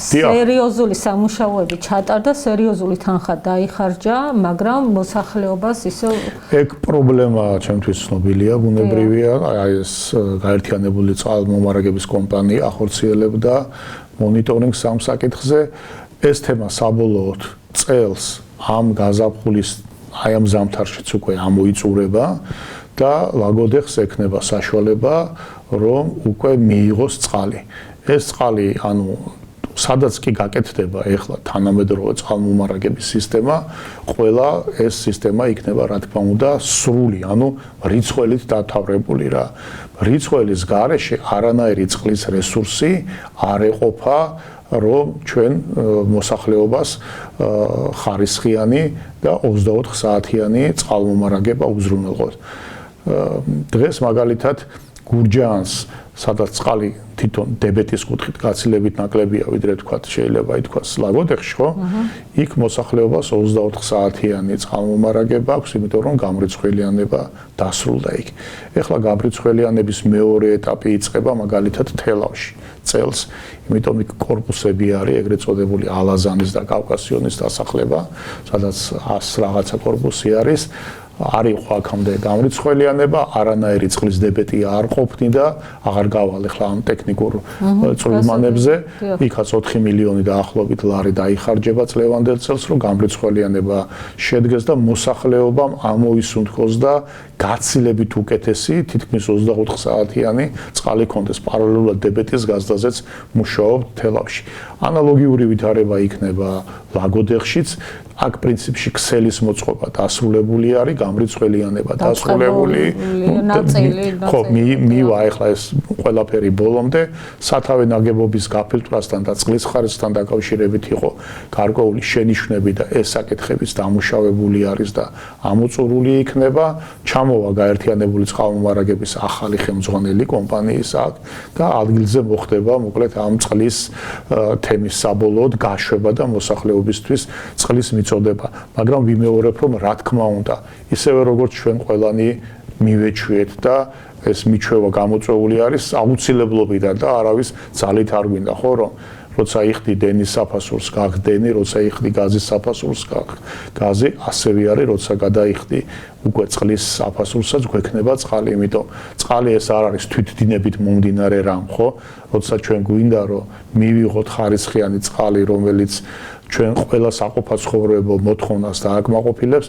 სერიოზული სამუშაოები ჩატარდა, სერიოზული თანხა დაიხარჯა, მაგრამ მოსახლეობას ისევ ეგ პრობლემა ჩემთვის ცნობილია, ბუნებრივია, აი ეს გაერთიანებული წყალმომარაგების კომპანია ახორციელებდა მონიტორინგს ამ საკითხზე. ეს თემა საბოლოოდ წელს ამ გაზაფხულის აი ამ ზამთარშიც უკვე ამოიწურება და ლაგოდეხს ექნება საშუალება რომ უკვე მიიღოს წყალი. ეს წყალი ანუ სადაც კი გაკეთდება ეხლა თანამედროვე წყალმომარაგების სისტემა, ყველა ეს სისტემა იქნება რა თქმა უნდა სრული, ანუ რიცხველით დათავრებული რა. რიცხველის გარეშე არანაირი წყლის რესურსი არ ეყოფა რომ ჩვენ მოსახლეობას ხარისხიანი და 24 საათიანი წყალმომარაგება უზრუნველყოთ. დღეს მაგალითად გურჯაანს, სადაც წყალი თვითონ დებეტის კუთხით გაცილებით ნაკლებია, ვიდრე თქვათ შეიძლება ითქვას ლაგოდეხში, ხო? იქ მოსახლეობას 24 საათიანი წყალმომარაგება აქვს, იმიტომ რომ გამრიცხველიანება დასრულდა იქ. ეხლა გამრიცხველიანების მეორე ეტაპი იწყება მაგალითად თელავში წელს, იმიტომ იქ კორპუსები არის, ეგრეთ წოდებული ალაზანის და კავკასიონის დასახლება, სადაც 100 რაღაცა კორპუსი არის. არ იყო აქამდე გამრიცხველიანება, არანაირი წყლის დებეტი არ ყოფნი და აღარ გავალ ახლა ამ ტექნიკურ წვრილმანებზე. იქაც 4 მილიონი დაახლოებით ლარი დაიხარჯება წლევანდელ წელს, რომ გამრიცხველიანება შედგეს და მოსახლეობამ ამოისუნთქოს და გაცილებით უკეთესი, თითქმის 24 საათიანი წყალი კონდეს. პარალელურად დებეტის გაზდაზეც მუშაობ თელავში. ანალოგიური ვითარება იქნება ლაგოდეხშიც. აქ პრინციპში ქსელის მოწყობა დასრულებული არის, გამრიცხველიანება დასრულებული. ხო, მივა ახლა ეს ყველაფერი ბოლომდე, სათავე ნაგებობის გაფილტრასთან და წყლის ხარისხთან დაკავშირებით იყო გარკვეული შენიშვნები და ეს საკითხებიც დამუშავებული არის და ამოწურული იქნება. ჩამოვა გაერთიანებული წყალმომარაგების ახალი ხელმძღვანელი კომპანიის აქ და ადგილზე მოხდება მოკლედ ამ წყლის თემის საბოლოოდ გაშვება და მოსახლეობისთვის წყლის მიწოდება, მაგრამ ვიმეორებ რომ რა თქმა უნდა, ისევე როგორც ჩვენ ყველანი მივეჩვიეთ და ეს მიჩვევა გამოწვეული არის აუცილებლობიდან და არავის ძალით არ გვინდა, ხო რომ როცა იხდი დენის საფასურს გაგდენი, როცა იხდი გაზის საფასურს გაზი, ასევე არის როცა გადაიხდი უკვე წყლის საფასურსაც გვექნება წყალი, იმიტომ წყალი ეს არ არის თვითდინებით მომდინარე რამ, ხო? როცა ჩვენ გვინდა რომ მივიღოთ ხარისხიანი წყალი, რომელიც ჩვენ ყველა საყოფაცხოვრებო მოთხოვნას დააკმაყოფილებს,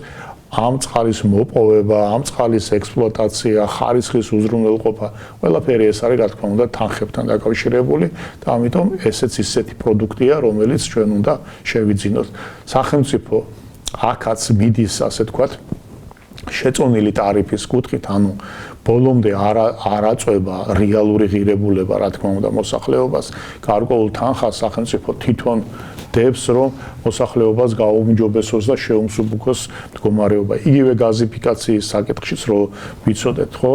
ამ წყალის მოპოვება, ამ წყალის ექსპლუატაცია, ხარისხის უზრუნველყოფა, ყველაფერი ეს არის რა თქმა უნდა თანხებთან დაკავშირებული და ამიტომ ესეც ისეთი პროდუქტია, რომელიც ჩვენ უნდა შევიძინოთ. სახელმწიფო აქაც მიდის, ასე თქვათ, შეწონილი ტარიფის კუთხით, ანუ ბოლომდე არ აწვება რეალური ღირებულება, რა თქმა უნდა, მოსახლეობას, გარკვეულ თანხას სახელმწიფო თვითონ დებს, რომ მოსახლეობას გააუმჯობესოს და შეუმსუბუქოს მდგომარეობა. იგივე გაზიფიკაციის საკითხშიც რო ვიცოდეთ, ხო?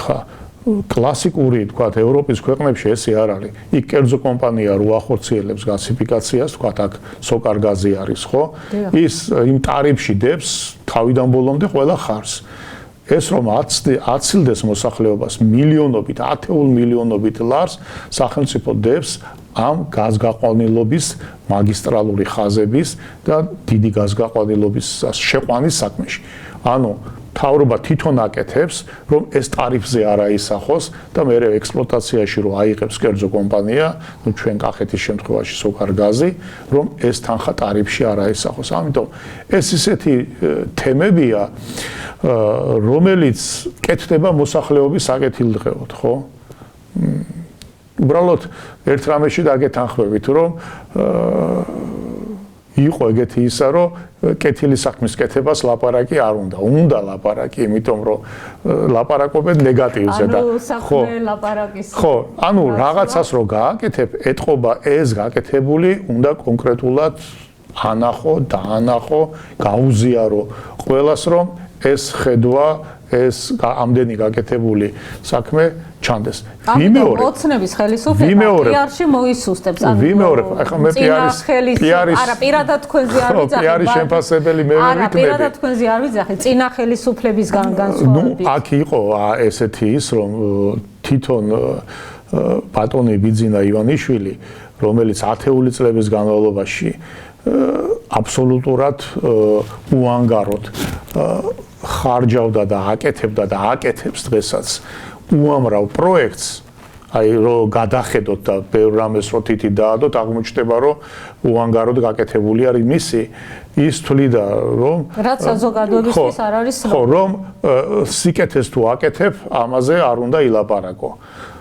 ხა კლასიკური თქვა ევროპის ქვეყნებში ესე არ არის. იქ კერძო კომპანია რო ახორციელებს გასიფიკაციას, თქვა აქ სოკარგაზი არის, ხო? ის იმ ტარიფში დებს თავიდან ბოლომდე ყველა ხარს. ეს რომ აცილდეს მოსახლეობას მილიონობით, ათეულ მილიონობით ლარს სახელმწიფო დებს ამ გაზგაყვანილობის მაგისტრალური ხაზების და დიდი გაზგაყვანილობის შეყვანის საქმეში. ანუ თავრობა თვითონ აკეთებს, რომ ეს ტარიფზე არ აისახოს და მეორე ექსპლუატაციაში რო აიღებს კერძო კომპანია, ну ჩვენ კახეთის შემთხვევაში სოკარგაზი, რომ ეს თანხა ტარიფში არ აისახოს. ამიტომ ეს ისეთი თემებია, რომელიც კეთდება მოსახლეობის საკეთილდღეოდ, ხო? უბრალოდ ერთ რამეში დაგეთანხმებით, რომ იყო ეგეთი ისა, რომ კეთილი საქმის კეთებას ლაპარაკი არ უნდა. უნდა ლაპარაკი, იმიტომ რომ ლაპარაკობენ ნეგატივზე და ხო, ლაპარაკის. ხო, ანუ რაღაცას რო გააკეთებ, ეთყობა ეს გაკეთებული უნდა კონკრეტულად ანახო, დაანახო, გაუზიარო ყველას, რომ ეს ხედვა ეს ამდენი გაკეთებული საქმე ჩანდეს. ვიმეორებ ოცნების ხელისუფლება პიარში მოისუსტებს. ვიმეორებ, ახლა მე პიარის არა, პირადად თქვენზე არ ვიძახი. პიარის შემფასებელი მე ვიტყვი. არა, პირადად თქვენზე არ ვიძახი. წინა ხელისუფლებისგან განსხვავებით. ნუ აქ იყო ესეთი ის, რომ თვითონ ბატონი ბიძინა ივანიშვილი, რომელიც ათეული წლების განმავლობაში აბსოლუტურად უანგაროდ ხარჯავდა და აკეთებდა და აკეთებს დღესაც უამრავ პროექტს, აი რომ გადახედოთ და ბევრ რამეს რო თითი დაადოთ, აღმოჩნდება რომ უანგაროდ გაკეთებული არის მისი ის თვლიდა რომ რაც საზოგადოებისთვის არ არის ხო რომ სიკეთეს თუ აკეთებ ამაზე არ უნდა ილაპარაკო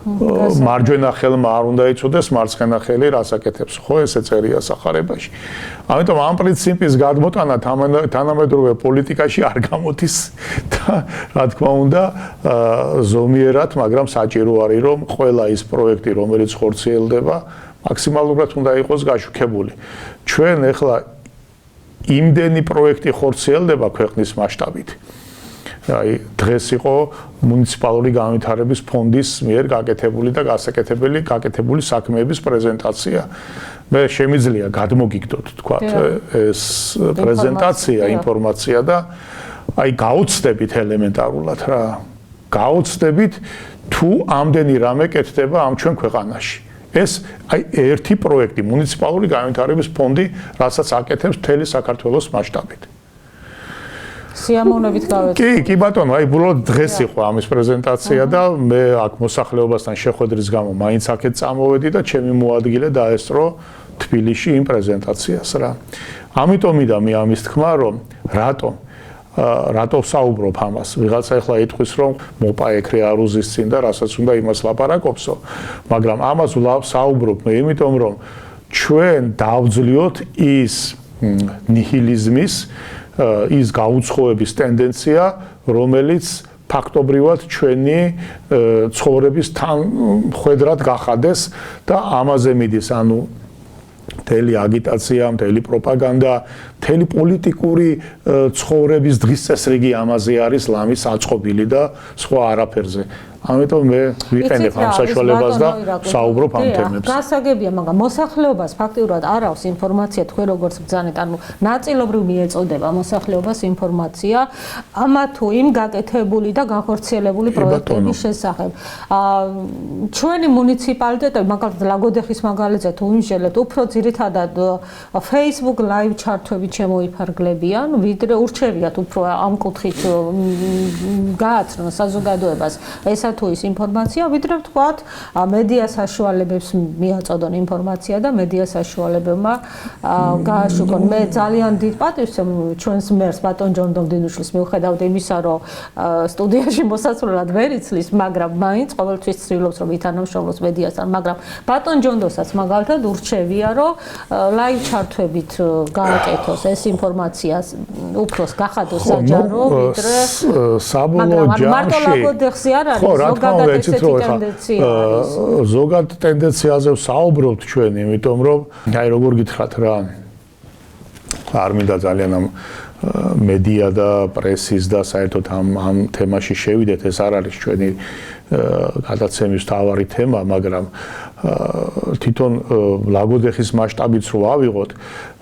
მარჯვენა ხელმა არ უნდა იცოდეს მარცხენა ხელი რას აკეთებს ხო ესე წერია სახარებაში ამიტომ ამ პრინციპის გადმოტანა თანამედროვე პოლიტიკაში არ გამოდის და რა თქმა უნდა ზომიერად მაგრამ საჭირო არის რომ ყველა ის პროექტი რომელიც ხორციელდება მაქსიმალურად უნდა იყოს გაშუქებული ჩვენ ახლა იმდენი პროექტი ხორციელდება ქვეყნის მასშტაბით აი დღეს იყო მუნიციპალური განვითარების ფონდის მიერ გაკეთებული და გაკეთებული საქმეების პრეზენტაცია მე შემიძლია გადმოგიგდოთ თქვა ეს პრეზენტაცია ინფორმაცია და აი გაუცდებით ელემენტარულად რა გაუცდებით თუ ამდენი რამე კეთდება ამ ჩვენ ქვეყანაში ეს აი ერთი პროექტი მუნიციპალური განვითარების ფონდი რასაც აკეთებს მთელი საქართველოს მასშტაბით სიამოვნებით გავეცი. კი ბატონო, აი ბოლო დღეს იყო ამის პრეზენტაცია და მე აქ მოსახლეობასთან შეხვედრის გამო მაინც აქეთ წამოვედი და ჩემი მოადგილე დაესწრო თბილისში იმ პრეზენტაციას რა. ამიტომი მე ამის თქმა რომ რატო საუბრობ ამას? ვიღაცა ახლა იტყვის რომ მოპაექრე არუზის წინ და რასაც უნდა იმას ლაპარაკობსო, მაგრამ ამას საუბრობ მე იმიტომ რომ ჩვენ დავძლიოთ ის ნიჰილიზმის ის გაუცხოების ტენდენცია, რომელიც ფაქტობრივად ჩვენი ცხოვრების ხვედრად გახადეს და ამაზე მიდის, ანუ მთელი აგიტაცია, მთელი პროპაგანდა, მთელი პოლიტიკური ცხოვრების დღის წესრიგი ამაზე არის ლამის აწყობილი და სხვა არაფერზე. ამიტომ მე ვიყენებ ამ საშუალებას და საუბრობ ამ თემებს. გასაგებია, მაგრამ მოსახლეობას ფაქტიურად არ აქვს ინფორმაცია თქვენ როგორც ბრძანეთ, ანუ ნაწილობრივ მიეწოდება მოსახლეობას ინფორმაცია ამა თუ იმ გაკეთებული და განხორციელებული პროექტების შესახებ. ჩვენი მუნიციპალიტეტები, მაგალითად ლაგოდეხის მაგალითზე თუ ვიმსჯელოთ, უფრო ძირითადად Facebook live ჩართვებით შემოიფარგლებიან, ვიდრე ურჩევიათ უფრო ამ კუთხით გააცნონ საზოგადოებას ესა თუ ის ინფორმაცია, ვიდრე ვთქვათ, მედია საშუალებებს მიაწოდონ ინფორმაცია და მედია საშუალებებმა გააშუქონ. მე ძალიან დიდ პატივს ჩვენს მერს ბატონ ჯონ დომდინუშვილს მიუხედავად იმისა, რომ სტუდიაში მოსასვლელად ვერ იცლის, მაგრამ მაინც ყოველთვის ცდილობს რომ ითანამშრომლოს მედიასთან, მაგრამ ბატონ ჯონდოსაც მაგალითად ურჩევია, რომ ლაივ ჩართვებით გააკეთოს ეს ინფორმაცია უფრო გახადოს საჯარო, ვიდრე საბოლოო ჯამში მარტო ლაგოდეხზე არ არის ზოგადად ესეთი ტენდენცია არის. ზოგად ტენდენციაზე ვსაუბრობთ ჩვენ, იმიტომ რომ აი როგორ გითხრათ რა არ მინდა ძალიან ამ მედია და პრესის და საერთოდ ამ თემაში შევიდეთ, ეს არ არის ჩვენი გადაცემის მთავარი თემა, მაგრამ თვითონ ლაგოდეხის მასშტაბიც რო ავიღოთ,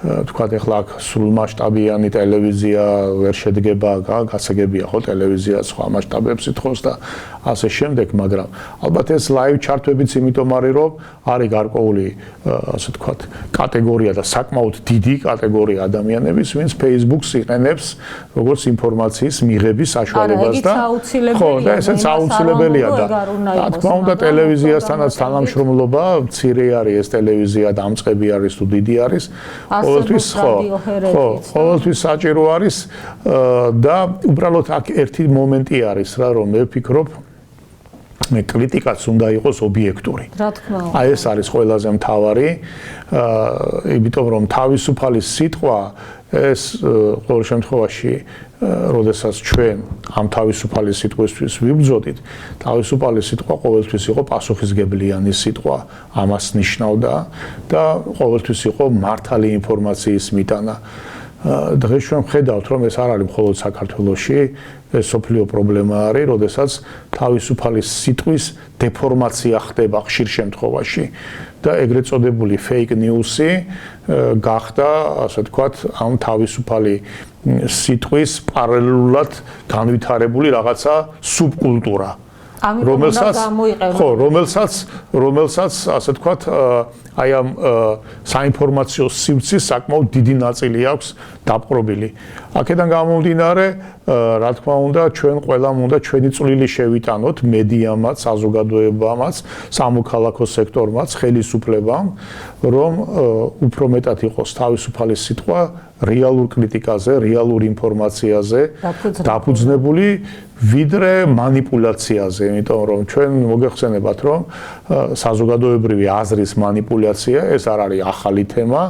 თქვათ ეხლა აქ სრულმასშტაბიანი ტელევიზია ვერ შედგება, გასაგებია ხო ტელევიზია სხვა მასშტაბებს ითხოვს და ასე შემდეგ, მაგრამ ალბათ ეს ლაივ ჩარტვებიც იმიტომ არის, რომ არის გარკვეული ასე თქვათ კატეგორია და საკმაოდ დიდი კატეგორია ადამიანების, ვინც Facebook-ს იყენებს როგორც ინფორმაციის მიღების საშუალებას და ხო, და ესეც აუცილებელია და რა თქმა უნდა ტელევიზიასთანაც თანამშრომლობა მცირე არის ეს ტელევიზია დამწყები არის თუ დიდი არის ყოველთვის ყოველთვის საჭირო არის და უბრალოდ აქ ერთი მომენტი არის რა რომ მე ვფიქრობ მე კრიტიკაც უნდა იყოს ობიექტური. რა თქმა უნდა. აი ეს არის ყველაზე მთავარი. იმიტომ რომ თავისუფალი სიტყვა ეს ყოველ შემთხვევაში როდესაც ჩვენ ამ თავისუფალი სიტყვისთვის ვიბრძოდით, თავისუფალი სიტყვა ყოველთვის იყო პასუხისგებლიანი სიტყვა, ამას ნიშნავდა და ყოველთვის იყო მართალი ინფორმაციის მიტანა. დღეს ჩვენ ვხედავთ, რომ ეს არ არის მხოლოდ საქართველოში, ეს სოფლიო პრობლემა არის, როდესაც თავისუფალი სიტყვის დეფორმაცია ხდება ხშირ შემთხვევაში და ეგრეთ წოდებული fake news-ი გახდა, ასე ვთქვათ, ამ თავისუფალი სიტყვის პარალელურად განვითარებული რაღაცა სუბკულტურა. რომელსაც ასე ვთქვათ, აი ამ საინფორმაციო სივრცის საკმაოდ დიდი ნაწილი აქვს დაპყრობილი. აქედან გამომდინარე, რა თქმა უნდა, ჩვენ ყველამ უნდა ჩვენი წვლილი შევიტანოთ მედიამაც, საზოგადოებამაც, სამოქალაქო სექტორმაც, ხელისუფლებამ, რომ უფრო მეტად იყოს თავისუფალი სიტყვა რეალურ კრიტიკაზე, რეალურ ინფორმაციაზე დაფუძნებული ვიდრე მანიპულაციაზე, იმიტომ რომ ჩვენ მოგეხსენებათ, რომ საზოგადოებრივი აზრის მანიპულაცია ეს არ არის ახალი თემა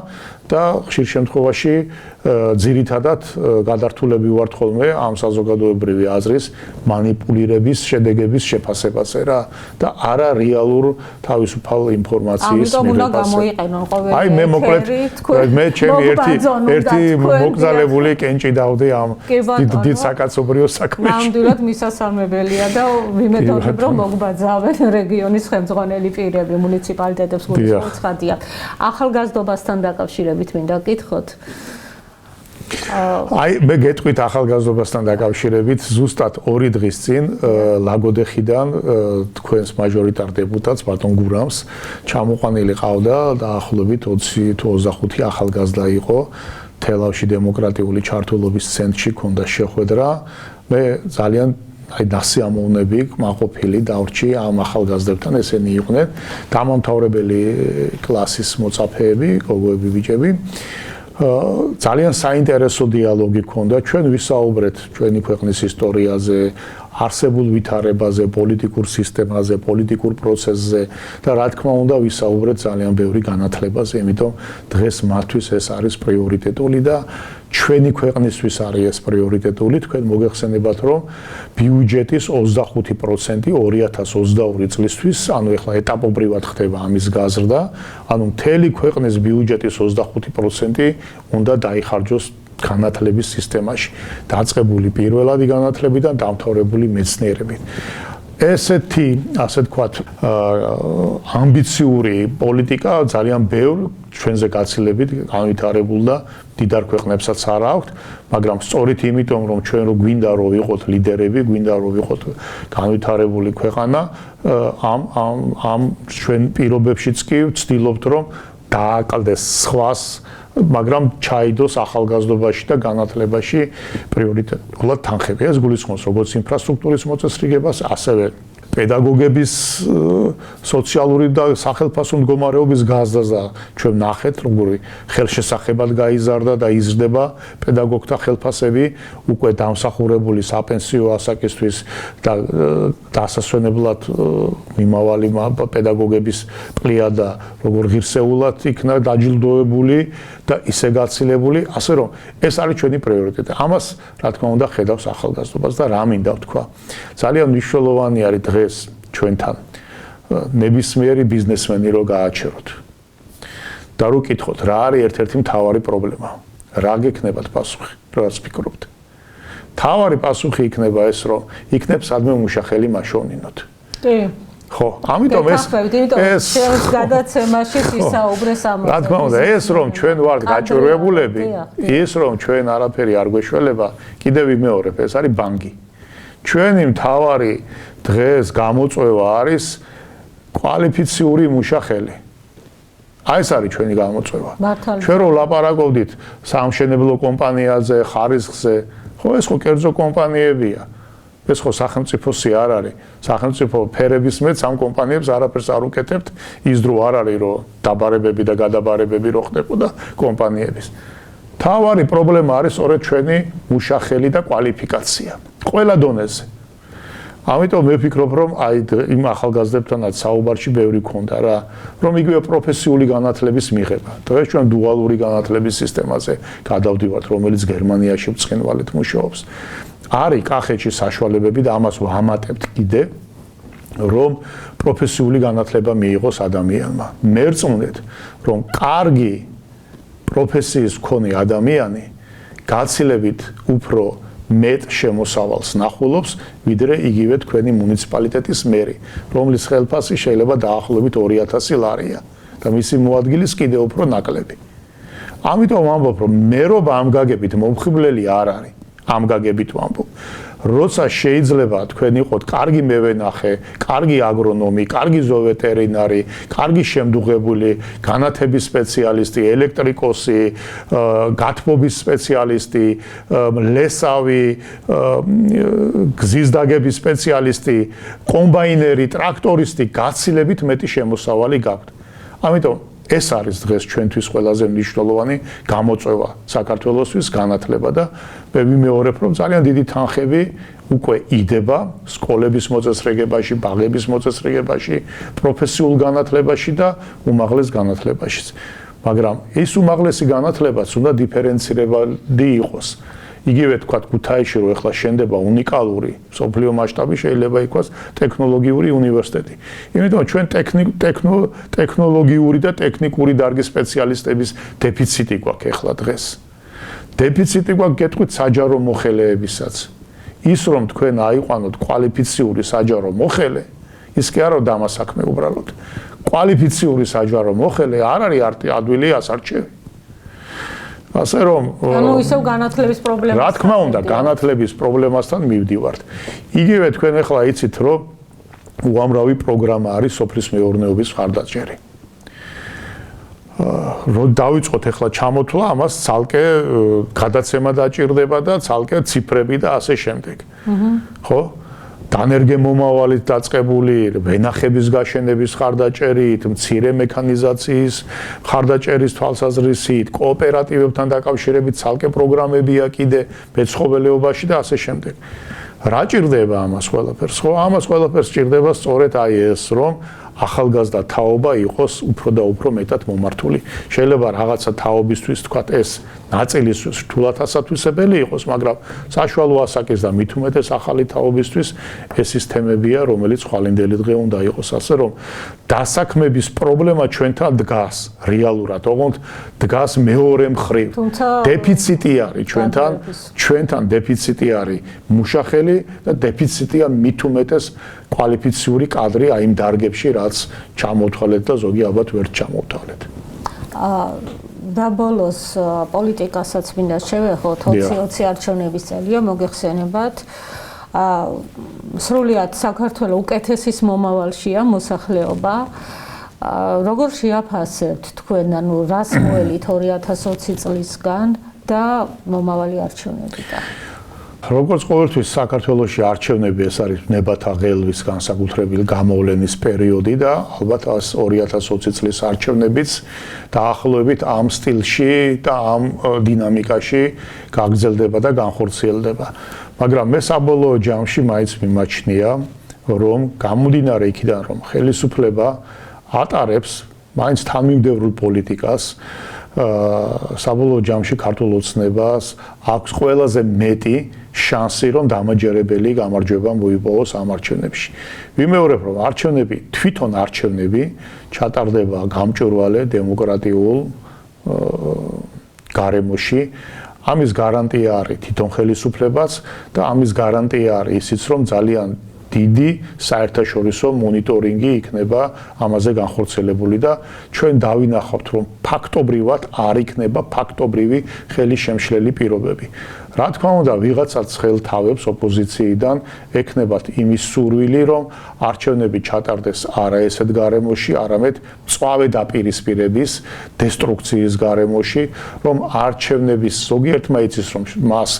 და ხშირ შემთხვევაში ძირითადად გადართულები ვართ ხოლმე ამ საზოგადოებრივი აზრის მანიპულირების შედეგების შეფასებაზე რა და არა რეალურ თავისუფალ ინფორმაციის მიღებაზე. ამიტომ უნდა გამოიყენონ ყოველი აი მე მოკლედ მე ჩემი ერთი მოგზალებული კენჭი დავდი ამ დიდ საკაცობრიო საქმეში. ნამდვილად მისასალმებელია და ვიმედოვნებ რომ მოგბაძავენ რეგიონის ხელმძღვანელი პირები მუნიციპალიტეტებს გულისხმობს ხადია. ახალგაზრდობასთან დაკავშირებით მინდა გკითხოთ. აი მე გეტყვით ახალგაზრდობასთან დაკავშირებით ზუსტად 2 დღის წინ ლაგოდეხიდან თქვენს მაჟორიტარ დეპუტატს ბატონ გურამს ჩამოყვანილი ყავდა დაახლოებით 20 თუ 25 ახალგაზრდა იყო თელავში დემოკრატიული ჩართულობის ცენტრში ქონდა შეხვედრა მე ძალიან აი დასიამოვნები მაყოფილი დავრჩი ამ ახალგაზრდებთან ესენი იყვნენ დამამთავრებელი კლასის მოწაფეები გოგოები ბიჭები ძალიან საინტერესო დიალოგი ქონდა ჩვენ ვისაუბრეთ ჩვენი ქვეყნის ისტორიაზე არსებულ ვითარებაზე პოლიტიკურ სისტემაზე პოლიტიკურ პროცესზე და რა თქმა უნდა ვისაუბრეთ ძალიან ბევრი განათლებაზე იმიტომ დღეს მათთვის ეს არის პრიორიტეტული და ჩვენი ქვეყნისთვის არის ეს პრიორიტეტული თქვენ მოგეხსენებათ რომ ბიუჯეტის 25% 2022 წლისთვის ანუ ეხლა ეტაპობრივად ხდება ამის გაზრდა ანუ მთელი ქვეყნის ბიუჯეტის 25% უნდა დაიხარჯოს განათლების სისტემაში დაწყებული პირველადი განათლებიდან დამთავრებული მეცნიერებით ესეთი ასე ვთქვათ ამბიციური პოლიტიკა ძალიან ბევრ ჩვენზე გაცილებით განვითარებულ და დიდარ ქვეყნებსაც არ აქვთ მაგრამ სწორედ იმიტომ რომ ჩვენ რო გვინდა რომ ვიყოთ ლიდერები გვინდა რომ ვიყოთ განვითარებული ქვეყანა ამ ჩვენ პირობებშიც კი ვცდილობთ რომ დააკლდეს სხვას მაგრამ ჩაიდოს ახალგაზრდობაში და განათლებაში პრიორიტეტულად თანხები. ეს გულისხმობს როგორც ინფრასტრუქტურის მოწესრიგებას, ასევე პედაგოგების სოციალური და სახელმწიფო მდგომარეობის გაზრდას და ჩვენ ნახეთ როგორი ხელშესახებად გაიზარდა და იზრდება პედაგოგთა ხელფასები უკვე დამსახურებული საპენსიო ასაკისთვის და დასასვენებლად მიმავალი პედაგოგების პლიადა როგორ ღირსეულად იქნა დაჯილდოებული და ისე გაცილებული ასე რომ ეს არის ჩვენი პრიორიტეტი. ამას რა თქმა უნდა ხედავს ახალგაზრდობას და რა მინდა ვთქვა. ძალიან მნიშვნელოვანი არის დღეს ჩვენთან ნებისმიერი ბიზნესმენი რო გააჩეროთ და რო კითხოთ რა არის ერთ-ერთი მთავარი პრობლემა რა გექნებათ პასუხი, რაც ფიქრობთ? თავარი პასუხი იქნება ეს, რომ იქნებ სადმე მუშახელი მაშოვნინოთ. კი. ხო, ამიტომ ეს გადაცემაში ისაუბრეს ამაზე. რა თქმა უნდა, ეს რომ ჩვენ ვართ გაჭირვებულები, ის რომ ჩვენ არაფერი არ გვეშველება, კიდევ ვიმეორებ, ეს არის ბანგი. ჩვენი მთავარი დღეს გამოწვევა არის კვალიფიციური მუშახელი. აი ეს არის ჩვენი გამოწვევა. ჩვენ რო ლაპარაკობდით სამშენებლო კომპანიაზე, ხარისხზე, ხო ეს ხო კერძო კომპანიებია. ეს ხო სახელმწიფოსი არ არის. სახელმწიფო ფერების მეც ამ კომპანიებს არაფერს არ უკეთებთ, ის დრო არ არის რომ დაბარებები და გადაბარებები რო ხდებოდა კომპანიების. თავარი პრობლემა არის სწორედ ჩვენი მუშახელი და კვალიფიკაცია. ყველა დონეზე. ამიტომ მე ვფიქრობ, რომ აი იმ ახალგაზრდებთანაც საუბარში ბევრი ქონდა რა, რომ იგივე პროფესიული განათლების მიღება. დღეს ჩვენ დუალური განათლების სისტემაზე გადავდივართ, რომელიც გერმანიაში ბრწყინვალედ მუშაობს. არის კახეთში საშუალებები და ამას ვამატებთ კიდე, რომ პროფესიული განათლება მიიღოს ადამიანმა. მერწმუნეთ, რომ კარგი პროფესიის მქონე ადამიანი გაცილებით უფრო მეტ შემოსავალს ნახულობს, ვიდრე იგივე თქვენი მუნიციპალიტეტის მერი, რომლის ხელფასი შეიძლება დაახლოებით 2000 ლარია და მისი მოადგილის კიდევ უფრო ნაკლები. ამიტომ ვამბობ, რომ მერობა ამ გაგებით მომხიბვლელი არ არის. ამ გაგებით ვამბობ. როცა შეიძლება თქვენ იყოთ კარგი მევენახე, კარგი აგრონომი, კარგი ზოვეტერინარი, კარგი შემდუღებული, განათების სპეციალისტი, ელექტრიკოსი, გათბობის სპეციალისტი, ლესავი, გზის დაგების სპეციალისტი, კომბაინერი, ტრაქტორისტი, გაცილებით მეტი შემოსავალი გაქვთ. ამიტომ ეს არის დღეს ჩვენთვის ყველაზე მნიშვნელოვანი გამოწვევა საქართველოსთვის განათლება და მე ვიმეორებ, რომ ძალიან დიდი თანხები უკვე იდება სკოლების მოწესრიგებაში, ბაღების მოწესრიგებაში, პროფესიულ განათლებაში და უმაღლეს განათლებაშიც. მაგრამ ეს უმაღლესი განათლებაც უნდა დიფერენცირებული იყოს. იგივე თქვათ ქუთაისში რომ ახლა შენდება უნიკალური სოფლიო მასშტაბი შეიძლება იყოს ტექნოლოგიური უნივერსიტეტი. იმიტომ ჩვენ ტექნოლოგიური და ტექნიკური დარგის სპეციალისტების დეფიციტი გვაქვს ახლა დღეს. დეფიციტი გვაქვს გეტყვით საჯარო მოხელეებისაც. ის რომ თქვენ აიყვანოთ კვალიფიციური საჯარო მოხელე, ის კი არა დამასაქმე უბრალოდ. კვალიფიციური საჯარო მოხელე არ არის ადვილი ასარჩევი. ასე რომ ანუ ისევ განათლების პრობლემა. რა თქმა უნდა, განათლების პრობლემასთან მივდივართ. იგივე თქვენ ახლა იცით, რომ უამრავი პროგრამა არის სოფლის მეურნეობის მხარდაჭერი. რომ დავიწყოთ ახლა ჩამოთვლა, ამას ცალკე გადაცემა დაჭირდება და ცალკე ციფრები და ასე შემდეგ. ხო? დანერგემომავალით დაწყებული ვენახების გაშენების მხარდაჭერით, მცირე მექანიზაციის მხარდაჭერის თვალსაზრისით, კოოპერატივებთან დაკავშირებით ცალკე პროგრამებია კიდე მეცხოველეობაში და ასე შემდეგ. რა ჭირდება ამას ყველაფერს? ხო, ამას ყველაფერს ჭირდება სწორედ აი ეს, რომ ახალგაზრდა თაობა იყოს უფრო და უფრო მეტად მომართული. შეიძლება რაღაცა თაობისთვის თქვათ ეს ნაწილი რთულად ასათვისებელი იყოს, მაგრამ საშუალო ასაკის და მით უმეტეს ახალი თაობისთვის ეს ის თემებია, რომელიც ხვალინდელი დღე უნდა იყოს, ასე რომ დასაქმების პრობლემა ჩვენთან დგას რეალურად, ოღონდ დგას მეორე მხრივ. დეფიციტი არის ჩვენთან დეფიციტი არის მუშახელი და დეფიციტია მით უმეტეს კვალიფიციური კადრი აი იმ დარგებში, რაც ჩამოთვალეთ და ზოგი ალბათ ვერ ჩამოთვალეთ. და ბოლოს პოლიტიკასაც მინდა შევეხოთ, 2020 არჩევნების წელია, მოგეხსენებათ. სრულიად საქართველოს უკეთესის მომავალშია მოსახლეობა. როგორ შეაფასებთ თქვენ, ანუ რას მოელით 2020 წლისგან და მომავალი არჩევნებიდან? როგორც ყოველთვის საქართველოში არჩევნები ეს არის ნებათა ღელვის განსაკუთრებული გამოვლენის პერიოდი და ალბათ 2020 წლის არჩევნებიც დაახლოებით ამ სტილში და ამ დინამიკაში გაგრძელდება და განხორციელდება. მაგრამ მე საბოლოო ჯამში მაინც მიმაჩნია, რომ გამომდინარე იქიდან, რომ ხელისუფლება ატარებს მაინც თანმიმდევრულ პოლიტიკას, საბოლოო ჯამში ქართულ ოცნებას აქვს ყველაზე მეტი შანსი, რომ დამაჯერებელი გამარჯვება მოიპოვოს ამ არჩევნებში. ვიმეორებ, რომ თვითონ არჩევნები ჩატარდება გამჭვირვალე დემოკრატიულ გარემოში ამის გარანტია არის თვითონ ხელისუფლებას და ამის გარანტია არის ისიც რომ ძალიან დიდი საერთაშორისო მონიტორინგი იქნება ამაზე განხორციელებული და ჩვენ დავინახავთ რომ ფაქტობრივად არ იქნება ფაქტობრივი ხელისშემშლელი პირობები. Რა თქმა უნდა, ვიღაცაც ხელთავებს ოპოზიციიდან ექნებათ იმის სურვილი, რომ არჩევნები ჩატარდეს არა ესეთ გარემოში, არამედ მწვავე დაპირისპირების, დესტრუქციის გარემოში, რომ არჩევნების ზოგიერთმა იცის, რომ მას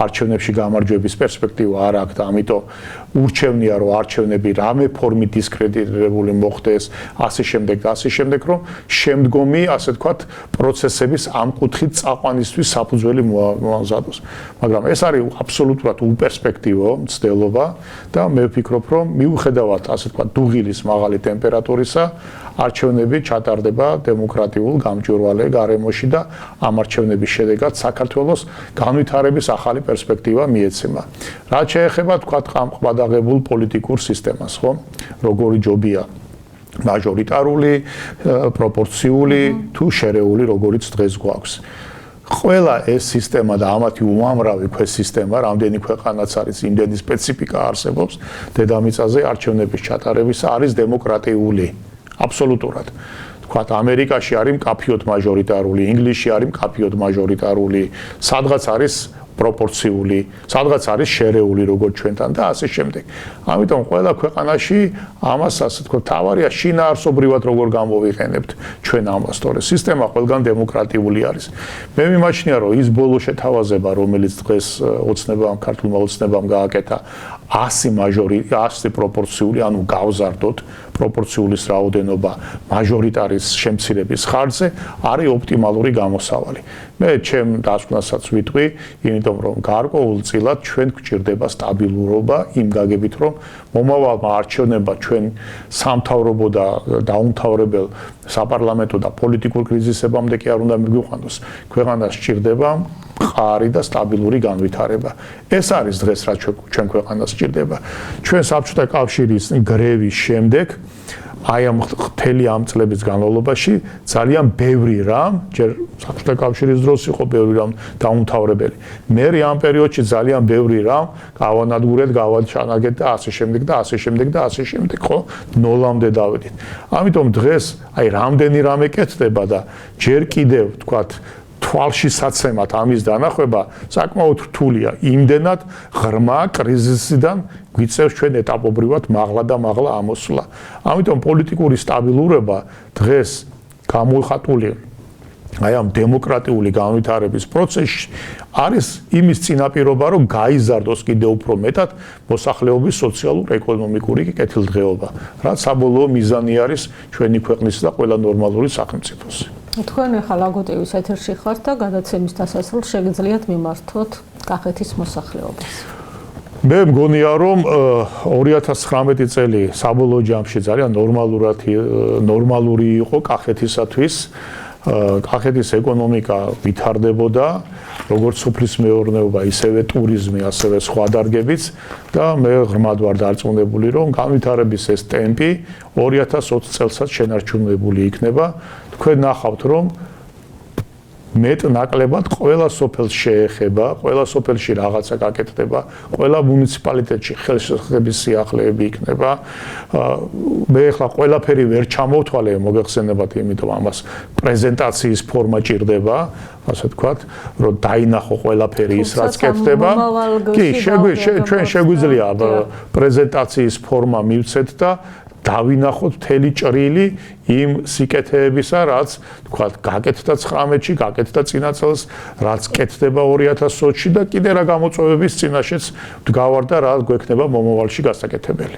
არჩევნებში გამარჯვების პერსპექტივა არ აქვს და ამიტომ ურჩევნია, რომ არჩევნები რამე ფორმით დისკრედიტირებული მოხდეს, ასე შემდეგ და ასე შემდეგ, რომ შემდგომი, ასე ვთქვათ, პროცესების ამ კუთხით წაყვანისთვის საფუძველი მოამზადოს. მაგრამ ეს არის აბსოლუტურად უპერსპექტივო მცდელობა და მე ვფიქრობ, რომ მიუხედავად ასე ვთქვათ დუღილის მაღალი ტემპერატურისა, არჩევნები ჩატარდება დემოკრატიულ გამჭვირვალე გარემოში და ამ არჩევნების შედეგად საქართველოს განვითარების ახალი პერსპექტივა მიეცემა. რაც შეეხება ვთქვათ ყამყბადაღებულ პოლიტიკურ სისტემას, ხო? როგორი ჯობია მაჟორიტარული, პროპორციული თუ შერეული, როგორიც დღეს გვაქვს. ყველა ეს სისტემა და ამათი უამრავი სისტემა, რამდენი ქვეყანაც არის, იმდენი სპეციფიკა არსებობს, დედამიწაზე არჩევნების ჩატარებისა არის დემოკრატიული. აბსოლუტურად. თქვათ, ამერიკაში არის მკაფიოდ მაჟორიტარული, ინგლისში არის მკაფიოდ მაჟორიტარული, სადღაც არის პროპორციული, სადღაც არის შერეული როგორც ჩვენთან და ასე შემდეგ. ამიტომ ყველა ქვეყანაში ამას ასე ვთქვათ, თავარია შინაარსობრივად როგორ გამოვიყენებთ ჩვენ ამას, თორე სისტემა ყველგან დემოკრატიული არის. მე მიმაჩნია, რომ ის ბოლო შეთავაზება, რომელიც დღეს ოცნებამ, ქართულმა ოცნებამ გააკეთა 100 პროპორციული, ანუ გავზარდოთ პროპორციulis რაოდენობა მაჟორიტარის შემცირების ხარჯზე არის ოპტიმალური გამოსავალი. მე ჩემ დასკვნასაც ვიტყვი, იმიტომ რომ გარკვეულწილად ჩვენ გვჭირდება სტაბილურობა იმ გაგებით, რომ მომავალმა არჩევნებმა ჩვენ სამთავრობო და დაუმთავრებელ საპარლამენტო და პოლიტიკურ კრიზისებამდე კი არ უნდა მიგვიყვანოს. ქვეყანას სჭირდება მყარი და სტაბილური განვითარება. ეს არის დღეს რაც ჩვენ ქვეყანას სჭირდება. ჩვენ საბჭოთა კავშირის გრევის შემდეგ აი ამ მთელი ამ წლების განმავლობაში ძალიან ბევრი რამ, ჯერ საბჭოთა კავშირის დროს იყო ბევრი რამ დაუმთავრებელი. მე ამ პერიოდში ძალიან ბევრი რამ გავანადგურეთ, გავაჩანაგეთ და ასე შემდეგ და ასე შემდეგ და ასე შემდეგ, ხო? ნოლამდე დავედით. ამიტომ დღეს აი რამდენი რამე კეთდება და ჯერ კიდევ ვთქვათ თვალში საცემად ამის დანახვება საკმაოდ რთულია. იმდენად ღრმა კრიზისიდან გვიწევს ჩვენ ეტაპობრივად მაღლა და მაღლა ამოსვლა. ამიტომ პოლიტიკური სტაბილურობა დღეს გამოხატული აი ამ დემოკრატიული განვითარების პროცესში არის იმის წინაპირობა, რომ გაიზარდოს კიდევ უფრო მეტად მოსახლეობის სოციალურ-ეკონომიკური კეთილდღეობა, რაც საბოლოო მიზანი არის ჩვენი ქვეყნის და ყველა ნორმალური სახელმწიფოს. თქვენ ახლა ლაგოტივის ეთერში ხართ და გადაცემის დასასრულს შეგიძლიათ მიმართოთ კახეთის მოსახლეობას. მე მგონია, რომ 2019 წელი საბოლოო ჯამში ძალიან ნორმალური იყო კახეთისათვის. კახეთის ეკონომიკა ვითარდებოდა, როგორც სოფლის მეურნეობა, ისევე ტურიზმი, ასევე სხვა დარგებიც და მე ღრმად ვარ დარწმუნებული, რომ განვითარების ეს ტემპი 2020 წელსაც შენარჩუნებული იქნება. თქვენ ნახავთ, რომ მეტ-ნაკლებად ყველა სოფელს შეეხება, ყველა სოფელში რაღაცა გაკეთდება, ყველა მუნიციპალიტეტში ხელშეწყობის სიახლეები იქნება. მე ახლა ყველაფერი ვერ ჩამოვთვალე, მოგეხსენებათ, იმიტომ ამას პრეზენტაციის ფორმა ჭირდება, ასე ვთქვათ, რომ დაინახო ყველაფერი ის, რაც კეთდება. კი, ჩვენ შეგვიძლია პრეზენტაციის ფორმა მივცეთ და დავინახოთ მთელი ჭრილი იმ სიკეთეებისა, რაც თქვათ გაკეთდა 19-ში, გაკეთდა წინა წელს, რაც კეთდება 2020-ში და კიდე რა გამოწვევების წინაშეც ვდგავარ და რა გვექნება მომავალში გასაკეთებელი.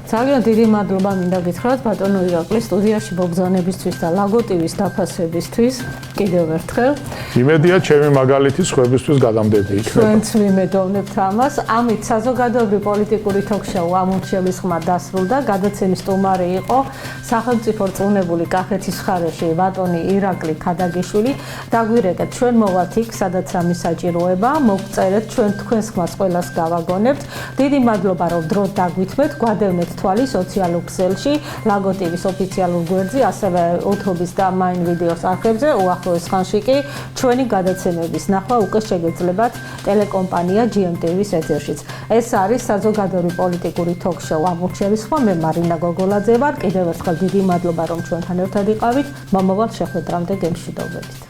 ძალიან დიდი მადლობა მინდა გითხრათ ბატონო ირაკლი სტუდიაში მოგზაურობისთვის და ლაგოტივის დაფასებისთვის კიდევ ერთხელ. იმედია ჩემი მაგალითი სხვებისთვის გადამდები იქნება. ჩვენც ვიმედოვნებთ ამას. ამით საზოგადოებრივი პოლიტიკური თოქ-შოუ ამურჩევის ხმა დასრულდა. გადაცემის სტუმარი იყო სახელმწიფო რწმუნებული კახეთის მხარეში ბატონი ირაკლი ქადაგიშვილი. დაგვირეკეთ ჩვენ მოვალთ იქ, სადაც ამის საჭიროება. მოგწერეთ ჩვენ თქვენს ხმას ყველას გავაგონებთ. დიდი მადლობა რომ დრო დაგვითმეთ, გვადევნეთ მრთვალი სოციალურ ქსელში, ლაგო TV-ს ოფიციალურ გვერდზე, ასევე YouTube-ის და მაინ ვიდეოს არხებზე, უახლოეს ხანში კი ჩვენი გადაცემების ნახვა უკვე შეგეძლებათ ტელეკომპანია GMTV-ს ეთერშიც. ეს არის საზოგადოებრივი პოლიტიკური თოქ-შოუ ამბობს სხვა, მე მარინა გოგოლაძე ვარ. კიდევ ერთხელ დიდი მადლობა რომ ჩვენთან ერთად იყავით. მომავალ შეხვედრამდე გემშვიდობებით.